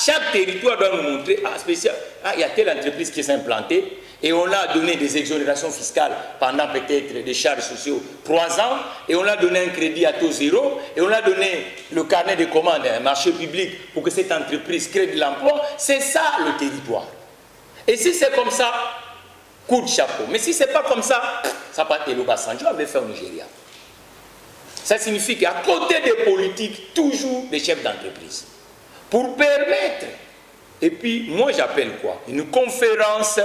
chaque territoire doit nous montrer, il y a telle entreprise qui s'est implantée et on a donné des exonérations fiscales pendant peut-être des charges sociaux 3 ans et on a donné un crédit à taux zéro et on a donné le carnet de commandes, un marché public pour que cette entreprise crée de l'emploi. C'est ça le territoire. Et si c'est comme ça, coup de chapeau. Mais si c'est pas comme ça, ça part de l'Obasanjo avait fait au Nigeria. Ça signifie qu'à côté des politiques, toujours des chefs d'entreprise. Pour permettre, et puis moi j'appelle quoi? Une conférence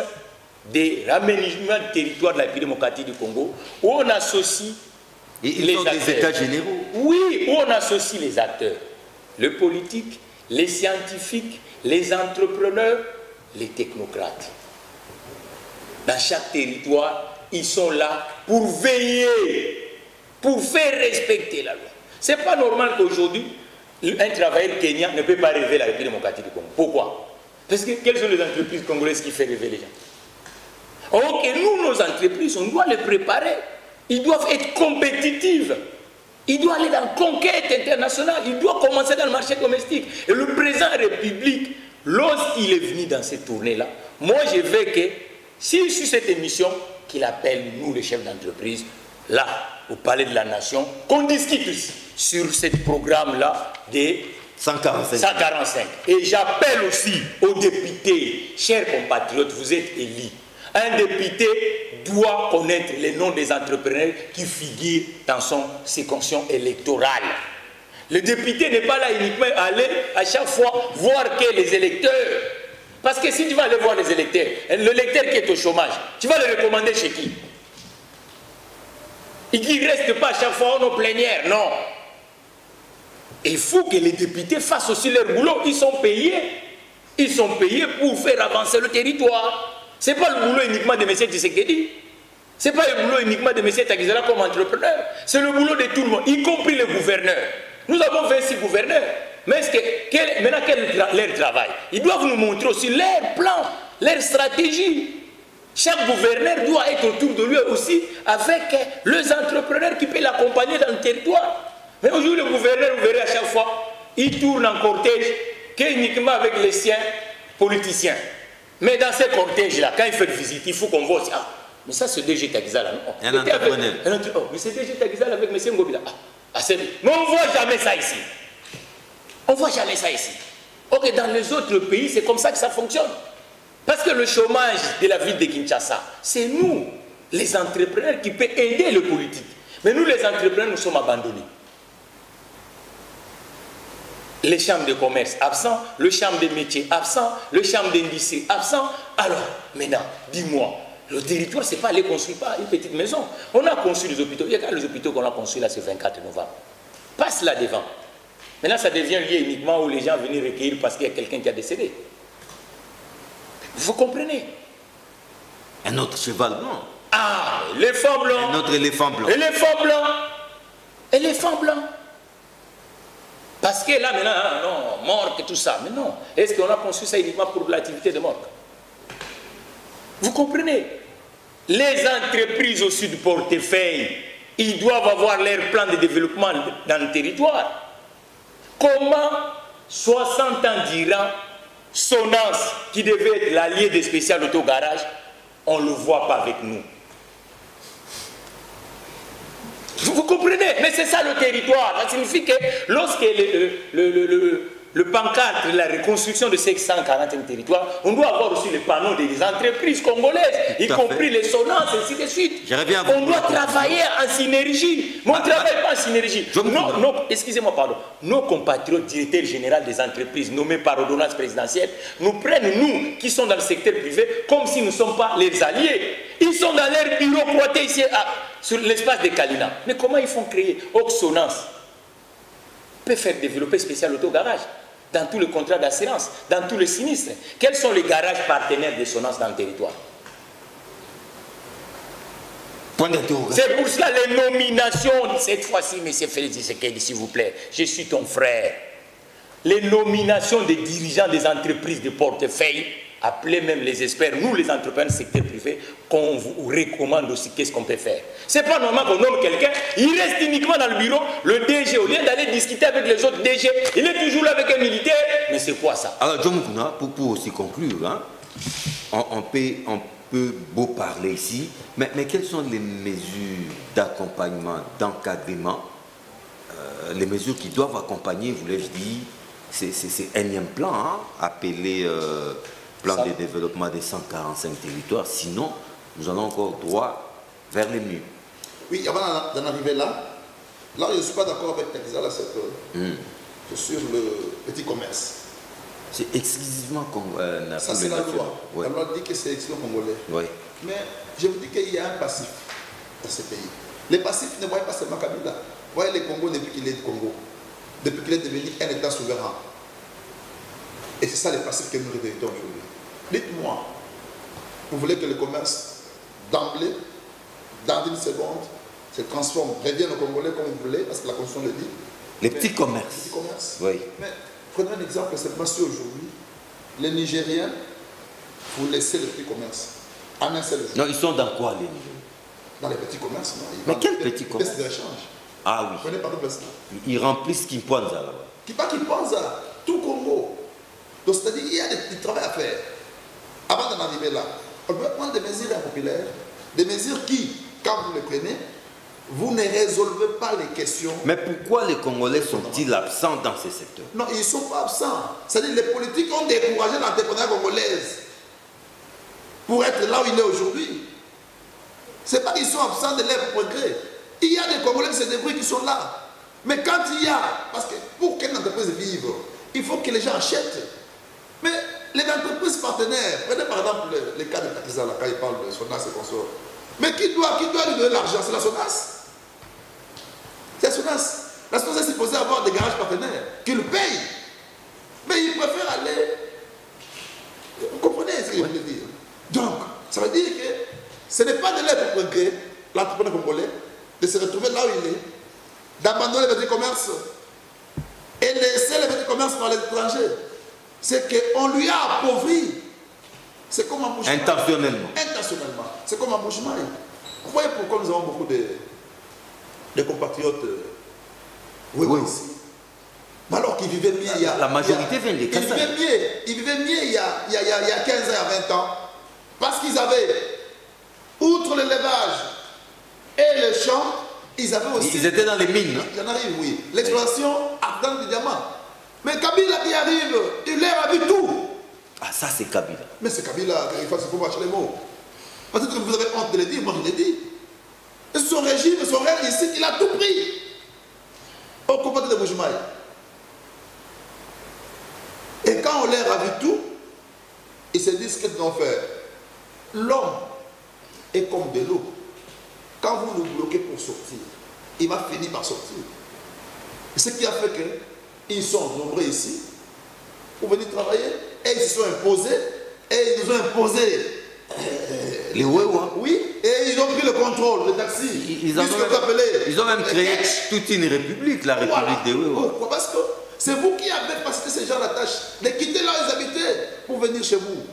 des raménagements de territoire de la République démocratique du Congo, où on associe les acteurs. Des états généraux. Oui, où on associe les acteurs. Le politique, les scientifiques, les entrepreneurs, les technocrates. Dans chaque territoire, ils sont là pour veiller, pour faire respecter la loi. Ce n'est pas normal qu'aujourd'hui, un travailleur kenyan ne peut pas rêver la République démocratique du Congo. Pourquoi? Parce que quelles sont les entreprises congolaises qui font rêver les gens? Ok, nous, nos entreprises, on doit les préparer. Ils doivent être compétitifs. Ils doivent aller dans la conquête internationale. Ils doivent commencer dans le marché domestique. Et le président de la République, lorsqu'il est venu dans cette tournée-là, moi, je veux que, si sur cette émission, qu'il appelle nous, les chefs d'entreprise, là, au Palais de la Nation, qu'on discute sur ce programme-là des 145. Et j'appelle aussi aux députés, chers compatriotes, vous êtes élus. Un député doit connaître les noms des entrepreneurs qui figurent dans son séquention électorale. Le député n'est pas là uniquement aller à chaque fois voir que les électeurs. Parce que si tu vas aller voir les électeurs, l'électeur qui est au chômage, tu vas le recommander chez qui? Il ne reste pas à chaque fois en plénière, non. Il faut que les députés fassent aussi leur boulot. Ils sont payés. Ils sont payés pour faire avancer le territoire. Ce n'est pas le boulot uniquement de M. Tshisekedi. Ce n'est pas le boulot uniquement de M. Takizala comme entrepreneur. C'est le boulot de tout le monde, y compris les gouverneurs. Nous avons 26 gouverneurs. Mais maintenant, quel est leur travail? Ils doivent nous montrer aussi leur plan, leur stratégie. Chaque gouverneur doit être autour de lui aussi avec les entrepreneurs qui peuvent l'accompagner dans le territoire. Mais aujourd'hui, le gouverneur, vous verrez à chaque fois, il tourne en cortège uniquement avec les siens politiciens. Mais dans ces cortèges-là, quand il fait une visite, il faut qu'on voit aussi. Ah, mais ça, c'est DG Takizala. Un entrepreneur. Mais c'est DG Takizala avec M. Ngobila. Mais on ne voit jamais ça ici. On ne voit jamais ça ici. Ok, dans les autres pays, c'est comme ça que ça fonctionne. Parce que le chômage de la ville de Kinshasa, c'est nous, les entrepreneurs, qui peuvent aider le politique. Mais nous, les entrepreneurs, nous sommes abandonnés. Les chambres de commerce absents, le chambre des métiers absent, le chambre d'industrie absent. Alors, maintenant, dis-moi, le territoire, ce n'est pas aller construire pas une petite maison. On a construit des hôpitaux. Il y a les hôpitaux qu'on a construits là, c'est 24 novembre. Passe là devant. Maintenant, ça devient lieu uniquement où les gens viennent recueillir parce qu'il y a quelqu'un qui a décédé. Vous comprenez? Un autre cheval blanc. Ah, l'éléphant blanc. Un autre éléphant blanc. Éléphant blanc. Éléphant blanc. Parce que là, maintenant, non, morgue et tout ça. Mais non. Est-ce qu'on a construit ça uniquement pour l'activité de morgue? Vous comprenez? Les entreprises au sud du portefeuille, ils doivent avoir leur plan de développement dans le territoire. Comment 60 ans d'Iran, Sonance, qui devait être l'allié des spécial autogarages, on ne le voit pas avec nous? Vous comprenez? Mais c'est ça le territoire. Ça signifie que lorsque le pancarte, la reconstruction de ces 140 territoires, on doit avoir aussi les panneaux des entreprises congolaises, y compris les Sonances, ainsi de suite. On doit travailler en synergie. Mais on ne travaille pas en synergie. Excusez-moi, pardon. Nos compatriotes directeurs généraux des entreprises nommés par ordonnance présidentielle nous prennent, nous, qui sommes dans le secteur privé, comme si nous ne sommes pas les alliés. Ils sont dans leur bureau pointés ici sur l'espace de Kalina. Mais comment ils font créer Oxonance peut faire développer spécial autogarage dans tous les contrats d'assurance, dans tous les sinistres? Quels sont les garages partenaires de Sonance dans le territoire? C'est pour cela les nominations, cette fois-ci, M. Félix Tshisekedi, s'il vous plaît, je suis ton frère. Les nominations des dirigeants des entreprises de portefeuille, appelez même les experts, nous les entrepreneurs du secteur privé, qu'on vous recommande aussi qu'est-ce qu'on peut faire. C'est pas normal qu'on nomme quelqu'un, il reste uniquement dans le bureau, le DG, au lieu d'aller discuter avec les autres DG, il est toujours là avec un militaire, mais c'est quoi ça? Alors, John Mukuna, pour aussi conclure, hein, on peut beau parler ici, mais quelles sont les mesures d'accompagnement, d'encadrement, les mesures qui doivent accompagner, vous l'ai-je dit, c'est énième plan, hein, appelé plan de développement des 145 territoires, sinon nous allons encore droit vers les murs. Oui, avant d'en arriver là, Là, je ne suis pas d'accord avec Takizala, c'est sur le petit commerce. C'est exclusivement ça, c'est la loi. Ouais. La loi dit que c'est exclusivement congolais. Ouais. Mais je vous dis qu'il y a un passif dans ce pays. Les passifs ne voient pas seulement Kabila. Vous voyez le Congo depuis qu'il est du Congo. Depuis qu'il est devenu un État souverain. Et c'est ça les passifs que nous regrettons aujourd'hui. Dites-moi, vous voulez que le commerce, d'emblée, dans une seconde, se transforme, revienne au Congolais comme vous voulez, parce que la Constitution le dit. Les petits commerces. Les petits commerces. Oui. Mais prenez un exemple, c'est si aujourd'hui, les Nigériens, vous laissez le petit commerce en un seul jour. Non, ils sont dans quoi les Nigériens? Dans les petits commerces, non. Mais quel petit commerce? Pièces d'échange. Ah oui. Vous connaissez pas de ça. Ils remplissent Kimpanza là-bas. Qui pense à tout Congo. Donc c'est-à-dire qu'il y a du travail à faire. Avant d'en arriver là, on peut prendre des mesures impopulaires, des mesures qui, quand vous les prenez, vous ne résolvez pas les questions. Mais pourquoi les Congolais sont-ils absents dans ces secteurs? Non, ils ne sont pas absents. C'est-à-dire que les politiques ont découragé l'entrepreneuriat congolaise pour être là où il est aujourd'hui. Ce n'est pas qu'ils sont absents de leur progrès. Il y a des Congolais qui se débrouillent qui sont là. Mais quand il y a, parce que pour qu'une entreprise vive, il faut que les gens achètent. Mais les entreprises partenaires, prenez par exemple le cas de Takizala, quand il parle de SONAS et consorts. Mais qui doit lui donner l'argent? C'est la SONAS. C'est la SONAS. La SONAS est supposée avoir des garages partenaires qui le payent. Mais ils préfèrent aller. Vous comprenez ce que je veux dire? Donc, ça veut dire que ce n'est pas de l'être progrès, l'entrepreneur congolais, de se retrouver là où il est, d'abandonner les petits commerces et laisser les petits commerces par les étrangers. C'est qu'on lui a appauvri. C'est comme un Bouchmaï. Intentionnellement. Intentionnellement. C'est comme un Bouchmaï. Vous voyez pourquoi nous avons beaucoup de compatriotes ici. Mais alors qu'ils vivaient mieux il y a... La majorité vient des Kassai. Ils vivaient mieux il y a 15 ans, il y a 20 ans. Parce qu'ils avaient, outre l'élevage et les champs, ils avaient aussi... Ils étaient dans les mines. J'en arrive, oui. L'exploration ardente du diamant. Mais Kabila qui arrive, il leur a vu tout. Ah, ça c'est Kabila. Mais c'est Kabila, il faut marcher les mots. Peut-être que vous avez honte de le dire, moi je l'ai dit. Et son régime, son règne ici, il a tout pris. Au combat de Bouchmaï. Et quand on leur a vu tout, ils se disent qu'est-ce qu'ils vont faire. L'homme est comme de l'eau. Quand vous le bloquez pour sortir, il va finir par sortir. Et ce qui a fait qu'ils sont nombreux ici pour venir travailler et ils se sont imposés et ils nous ont imposé les Wewa. Oui, et ils ont pris le contrôle des taxis. Ils ont même créé toute une république, la République des Wewa. Pourquoi? Parce que c'est vous qui avez facilité ces gens la tâche de quitter là où ils habitaient pour venir chez vous.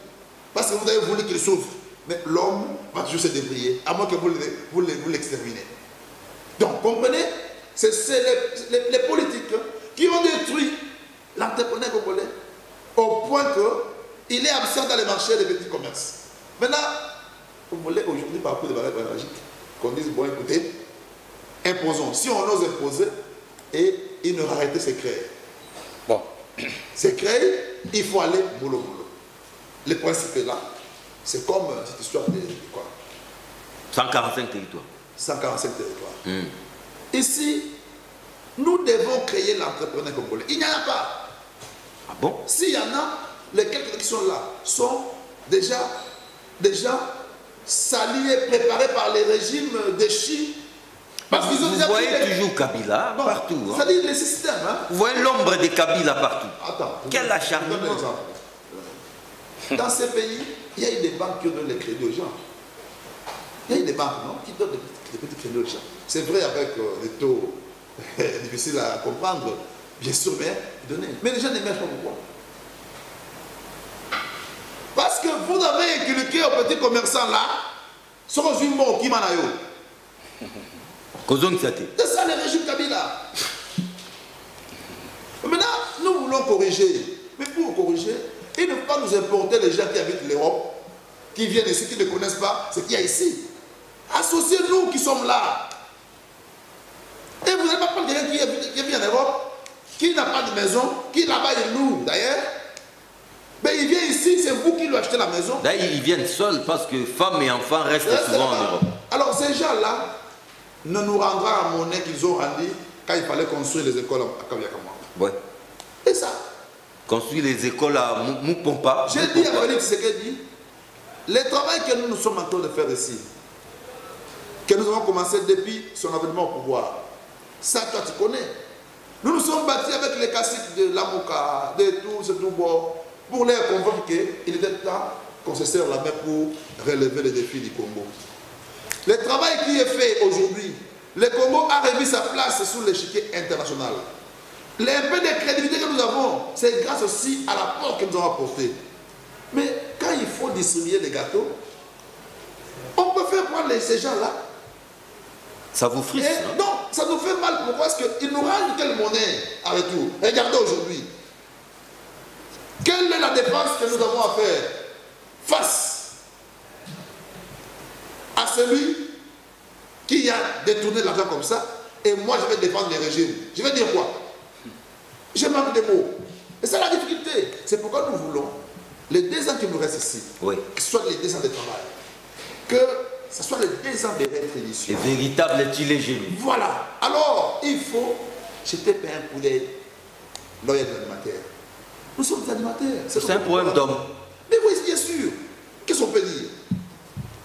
Parce que vous avez voulu qu'ils souffrent. Mais l'homme va toujours se débrouiller, à moins que vous l'exterminez. Donc, comprenez, c'est les politiques qui ont détruit l'entrepreneur congolais au point qu'il est absent dans les marchés des petits commerces. Maintenant, vous voulez aujourd'hui, par rapport de barrières pédagogiques, qu'on dise, bon, écoutez, imposons. Si on ose imposer, et une rarité s'est créée. Bon. C'est créé, il faut aller boulot. Le principe est là. C'est comme cette histoire de quoi? 145 territoires. 145 territoires. Ici, nous devons créer l'entrepreneur congolais. Il n'y en a pas. Ah bon? S'il y en a, les quelques qui sont là sont déjà salis et préparés par les régimes de Chine. Parce qu'ils ont vous voyez toujours Kabila partout. Ça dit les systèmes. Hein? Vous voyez l'ombre de Kabila partout. Attends. Quel acharnement. Dans ces pays, il y a eu des banques qui donnent les crédits aux gens. Il y a eu des banques, non, qui donnent des petits crédits aux gens. C'est vrai avec des taux difficiles à comprendre, bien sûr, mais donner. Mais les gens n'aiment pas pourquoi. Parce que vous avez inculqué aux petits commerçants là, sans une mot qui manayo. C'est ça le régime Kabila. Maintenant, nous voulons corriger. Mais pour corriger, il ne faut pas nous importer les gens qui habitent l'Europe, qui viennent ici, qui ne connaissent pas ce qu'il y a ici. Associez-nous qui sommes là. Et vous n'avez pas prendre quelqu'un qui vient en Europe, qui n'a pas de maison, qui là-bas est lourd d'ailleurs. Mais il vient ici, c'est vous qui lui achetez la maison. D'ailleurs, ils viennent seuls parce que femmes et enfants restent souvent en Europe. Alors ces gens-là ne nous rendront à monnaie qu'ils ont rendue quand il fallait construire les écoles à Kabiakama. Ouais. Et ça. Construire les écoles à Moupompa. J'ai dit à Félix Tshisekedi, le travail que nous sommes en train de faire ici, que nous avons commencé depuis son avènement au pouvoir, ça toi tu connais. Nous nous sommes battus avec les caciques de Lamouka, de tout ce tout bord, pour les convaincre qu'il était temps qu'on se serre la main pour relever les défis du Congo. Le travail qui est fait aujourd'hui, le Congo a remis sa place sur l'échiquier international. Un peu de crédibilité que nous avons, c'est grâce aussi à l'apport que nous avons apporté. Mais quand il faut distribuer les gâteaux, on peut faire prendre ces gens-là. Ça vous frustre? Non, ça nous fait mal. Pourquoi est-ce qu'ils nous rendent quelle monnaie à retour? Regardez aujourd'hui. Quelle est la dépense que nous avons à faire face à celui qui a détourné l'argent comme ça? Et moi, je vais défendre les régimes. Je vais dire quoi? Je manque de mots. Et c'est la difficulté. C'est pourquoi nous voulons, les 2 ans qui nous restent ici, oui, que ce soit les 2 ans de travail, que ce soit les 2 ans de réflexion. Les véritables gilets jaunes. Voilà. Alors, il faut jeter un coup d'œil dans les animateurs. Nous sommes des animateurs. C'est un problème d'homme. Mais oui, bien sûr. Qu'est-ce qu'on peut dire?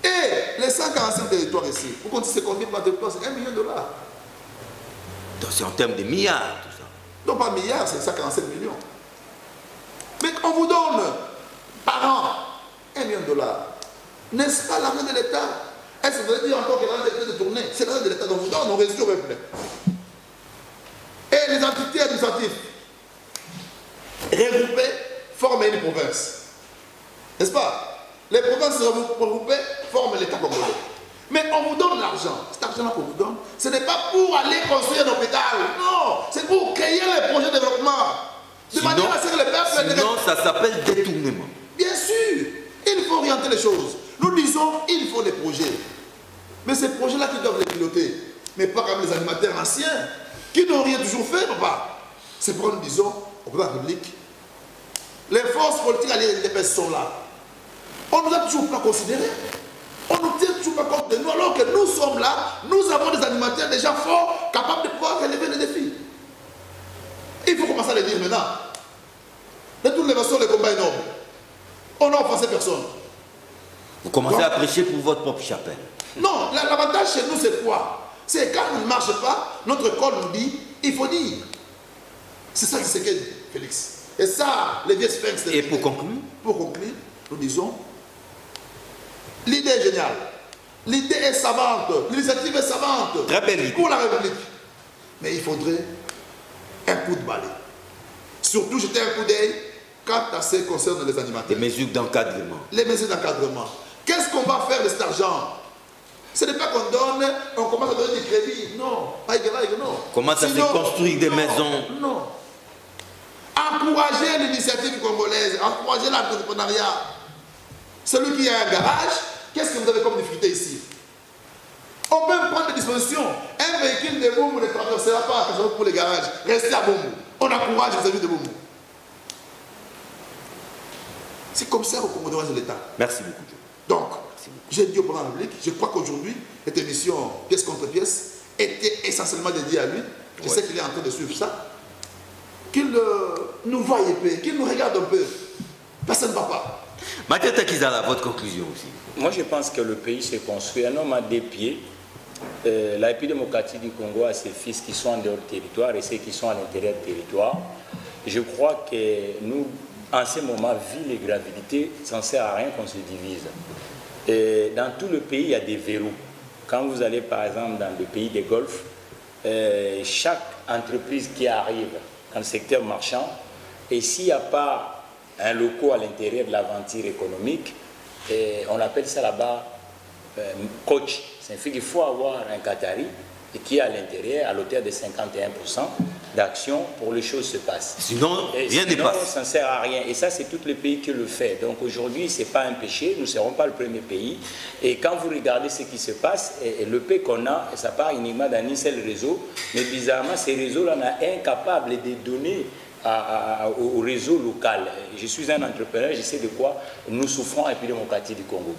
Et les 145 territoires ici, vous comptez c'est combien par territoire? C'est 1 million $. Donc c'est en termes de milliards, tout ça. Non, pas milliards, c'est 147 millions. Mais on vous donne par an 1 million $. N'est-ce pas l'argent de l'État? Est-ce que vous allez dire encore que l'argent de l'État est détourné? C'est l'argent de l'État dont vous donne, on réussit au peuple. Et les entités administratives regroupées forment une province. N'est-ce pas? Les provinces regroupées forment l'État congolais. Mais on vous donne l'argent. Cet argent-là qu'on vous donne, ce n'est pas pour aller construire un hôpital. Non, c'est pour créer les projets de développement. De manière à ce que les peuples... Sinon, ça s'appelle détournement. Bien sûr, il faut orienter les choses. Nous disons, il faut des projets. Mais ces projets-là qui doivent les piloter. Mais pas comme les animateurs anciens, qui n'ont rien toujours fait, papa. C'est pourquoi nous disons, au pouvoir public, les forces politiques alliées des sont là. On ne nous a toujours pas considérés. On ne nous tient toujours pas compte de nous, alors que nous sommes là, nous avons des animateurs déjà forts, capables de pouvoir relever les défis. Il faut commencer à le dire maintenant. De toutes les façons, le combat est noble. On n'a offensé personne. Vous commencez à prêcher pour votre propre chapelle. Non, l'avantage chez nous, c'est quoi? C'est quand on ne marche pas, notre col nous dit, il faut dire. C'est ça qui se dit, Félix. Et ça, les vieux sphinx. Et pour conclure? Pour conclure, nous disons, l'idée est géniale. L'idée est savante. L'initiative est savante. Très belle idée. Pour la République. Mais il faudrait un coup de balai. Surtout jeter un coup d'œil quand ça concerne les animateurs. Les mesures d'encadrement. Les mesures d'encadrement. Qu'est-ce qu'on va faire de cet argent? Ce n'est pas qu'on donne, on commence à donner du crédit. Non. Non. Comment ça se construit des maisons? Non. Encourager l'initiative congolaise, encourager l'entrepreneuriat. Celui qui a un garage, qu'est-ce que vous avez comme difficulté ici? On peut prendre des dispositions. Un véhicule de Boumou ne traversera pas pour les garages. Restez à Boumou. On encourage les amis de Boumou. C'est comme ça qu'on doit de l'État. Merci beaucoup. Donc, j'ai dit au président de la République, je crois qu'aujourd'hui, cette émission pièce contre pièce était essentiellement dédiée à lui. Je sais qu'il est en train de suivre ça. Qu'il nous voie épais, qu'il nous regarde un peu. Personne ne va pas. Mathieu Takizala, votre conclusion aussi. Moi, je pense que le pays s'est construit. Un homme à deux pieds. La République démocratique du Congo a ses fils qui sont en dehors du territoire et ceux qui sont à l'intérieur du territoire. Je crois que nous, en ce moment, vu les gravités, ça ne sert à rien qu'on se divise. Et dans tout le pays, il y a des verrous. Quand vous allez, par exemple, dans le pays des Golfe, chaque entreprise qui arrive dans le secteur marchand, et s'il n'y a pas un local à l'intérieur de l'aventure économique, on appelle ça là-bas coach. Ça fait qu'il faut avoir un Qatari qui est à l'intérieur à l'auteur de 51% d'action pour que les choses se passent. Sinon, rien ne passe. Ça ne sert à rien. Et ça, c'est tous les pays qui le font. Donc aujourd'hui, ce n'est pas un péché. Nous ne serons pas le premier pays. Et quand vous regardez ce qui se passe, et le pays qu'on a, ça part uniquement d'un seul réseau. Mais bizarrement, ces réseaux-là, on est incapable de donner au réseau local. Je suis un entrepreneur, je sais de quoi nous souffrons à la République démocratique du Congo.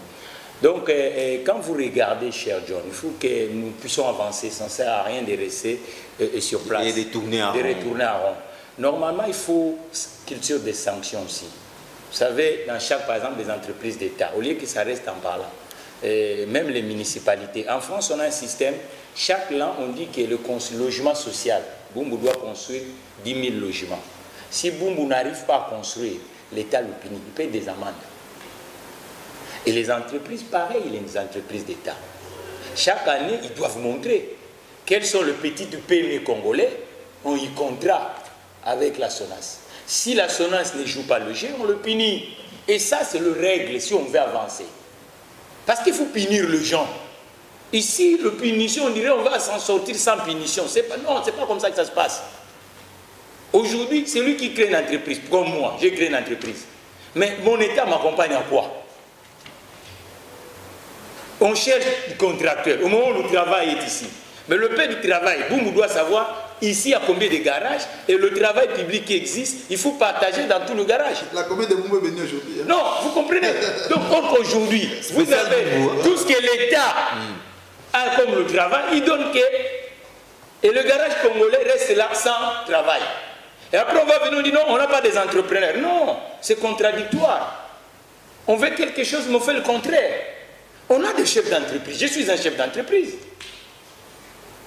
Donc, quand vous regardez, cher John, il faut que nous puissions avancer, ça ne sert à rien de rester sur place. Et de retourner à rond. Normalement, il faut culture des sanctions aussi. Vous savez, dans chaque, par exemple, des entreprises d'État, au lieu que ça reste en parlant, même les municipalités. En France, on a un système, chaque an, on dit que le logement social, Bumbu doit construire 10 000 logements. Si Bumbu n'arrive pas à construire, l'État le punit, il paye des amendes. Et les entreprises, pareil, les entreprises d'État. Chaque année, ils doivent montrer quels sont les petits PME congolais ont eu contrat avec la SONAS. Si la SONAS ne joue pas le jeu, on le punit. Et ça, c'est le règle si on veut avancer. Parce qu'il faut punir les gens. Ici, le punition, on dirait on va s'en sortir sans punition. Non, ce n'est pas comme ça que ça se passe. Aujourd'hui, c'est lui qui crée une entreprise. Comme moi, j'ai créé une entreprise. Mais mon État m'accompagne à quoi? On cherche des contracteurs. Au moment où le travail est ici. Mais le père du travail, Bumbu doit savoir ici il y a combien de garages et le travail public qui existe, il faut partager dans tout le garage. La commune de Bumbu est venue aujourd'hui. Non, vous comprenez? Donc aujourd'hui, vous avez tout ce que l'État a comme le travail, il donne que... Et le garage congolais reste là sans travail. Et après on va venir dire non, on n'a pas des entrepreneurs. Non, c'est contradictoire. On veut quelque chose, mais on fait le contraire. On a des chefs d'entreprise. Je suis un chef d'entreprise.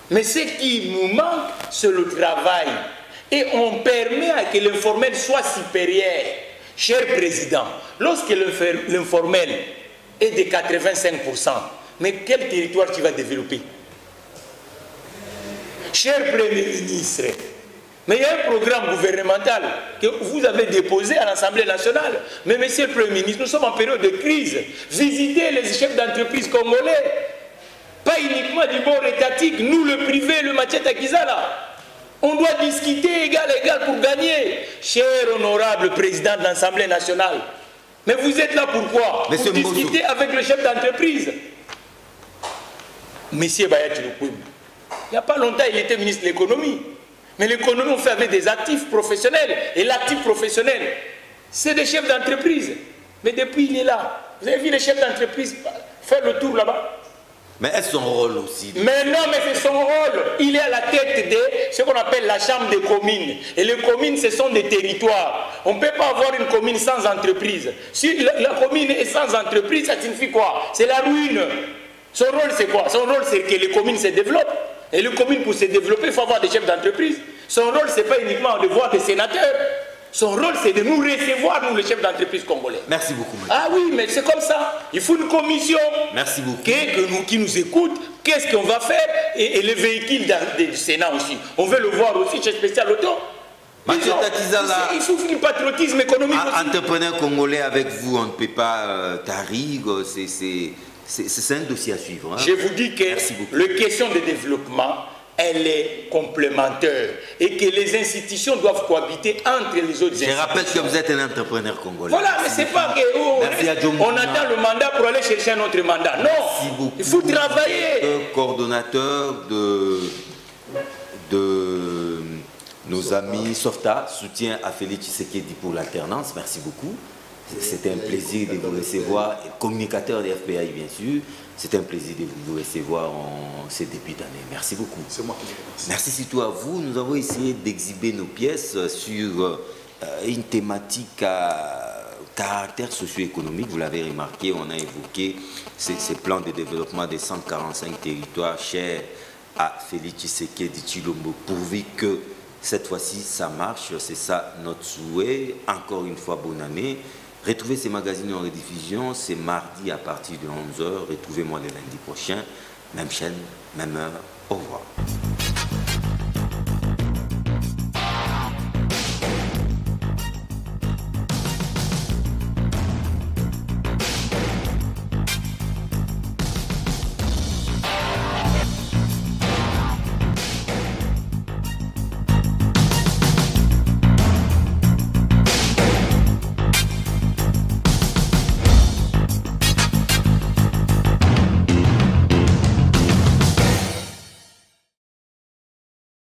Mais ce qui nous manque, c'est le travail. Et on permet à que l'informel soit supérieur. Cher président, lorsque l'informel est de 85%, mais quel territoire tu vas développer? Cher Premier ministre, mais il y a un programme gouvernemental que vous avez déposé à l'Assemblée nationale. Mais monsieur le Premier ministre, nous sommes en période de crise. Visitez les chefs d'entreprise congolais. Pas uniquement du bord étatique, nous le privé, le Macheta Kizala. On doit discuter égal pour gagner. Cher honorable président de l'Assemblée nationale, mais vous êtes là pourquoi? Pour discuter avec le chef d'entreprise. Monsieur Bayat Lukwim, il n'y a pas longtemps, il était ministre de l'économie. Mais l'économie, on fait avec des actifs professionnels. Et l'actif professionnel, c'est des chefs d'entreprise. Mais depuis, il est là. Vous avez vu les chefs d'entreprise faire le tour là-bas? Mais est-ce son rôle aussi? Mais non, mais c'est son rôle. Il est à la tête de ce qu'on appelle la chambre des communes. Et les communes, ce sont des territoires. On ne peut pas avoir une commune sans entreprise. Si la commune est sans entreprise, ça signifie quoi? C'est la ruine. Son rôle, c'est quoi? Son rôle, c'est que les communes se développent. Et les communes, pour se développer, il faut avoir des chefs d'entreprise. Son rôle, ce n'est pas uniquement de voir des sénateurs. Son rôle, c'est de nous recevoir, nous, les chefs d'entreprise congolais. Merci beaucoup, monsieur. Ah oui, mais c'est comme ça. Il faut une commission. Merci beaucoup. Qui nous écoute. Qu'est-ce qu'on va faire? Et les véhicules du Sénat aussi. On veut le voir aussi chez Spécial Auto. Il faut du patriotisme économique aussi. Entrepreneur congolais avec vous, on ne peut pas tarir. C'est un dossier à suivre. Hein. Je vous dis que la question de développement, elle est complémentaire et que les institutions doivent cohabiter entre les autres institutions. Je rappelle que vous êtes un entrepreneur congolais. Voilà, mais c'est pas qu'on attend le mandat pour aller chercher un autre mandat. Non, il faut travailler. Coordonnateur de nos amis Softa, soutien à Félix Tshisekedi pour l'alternance. Merci beaucoup. C'était un plaisir de vous recevoir, communicateur des FPI bien sûr. C'est un plaisir de vous recevoir en ce début d'année. Merci beaucoup. C'est moi qui vous remercie. Merci surtout à vous. Nous avons essayé d'exhiber nos pièces sur une thématique à caractère socio-économique. Vous l'avez remarqué, on a évoqué ces plans de développement des 145 territoires chers à Félix Tshisekedi Tshilombo, pourvu que cette fois-ci ça marche. C'est ça notre souhait. Encore une fois, bonne année. Retrouvez ces magazines en rediffusion, c'est mardi à partir de 11h. Retrouvez-moi le lundi prochain, même chaîne, même heure. Au revoir.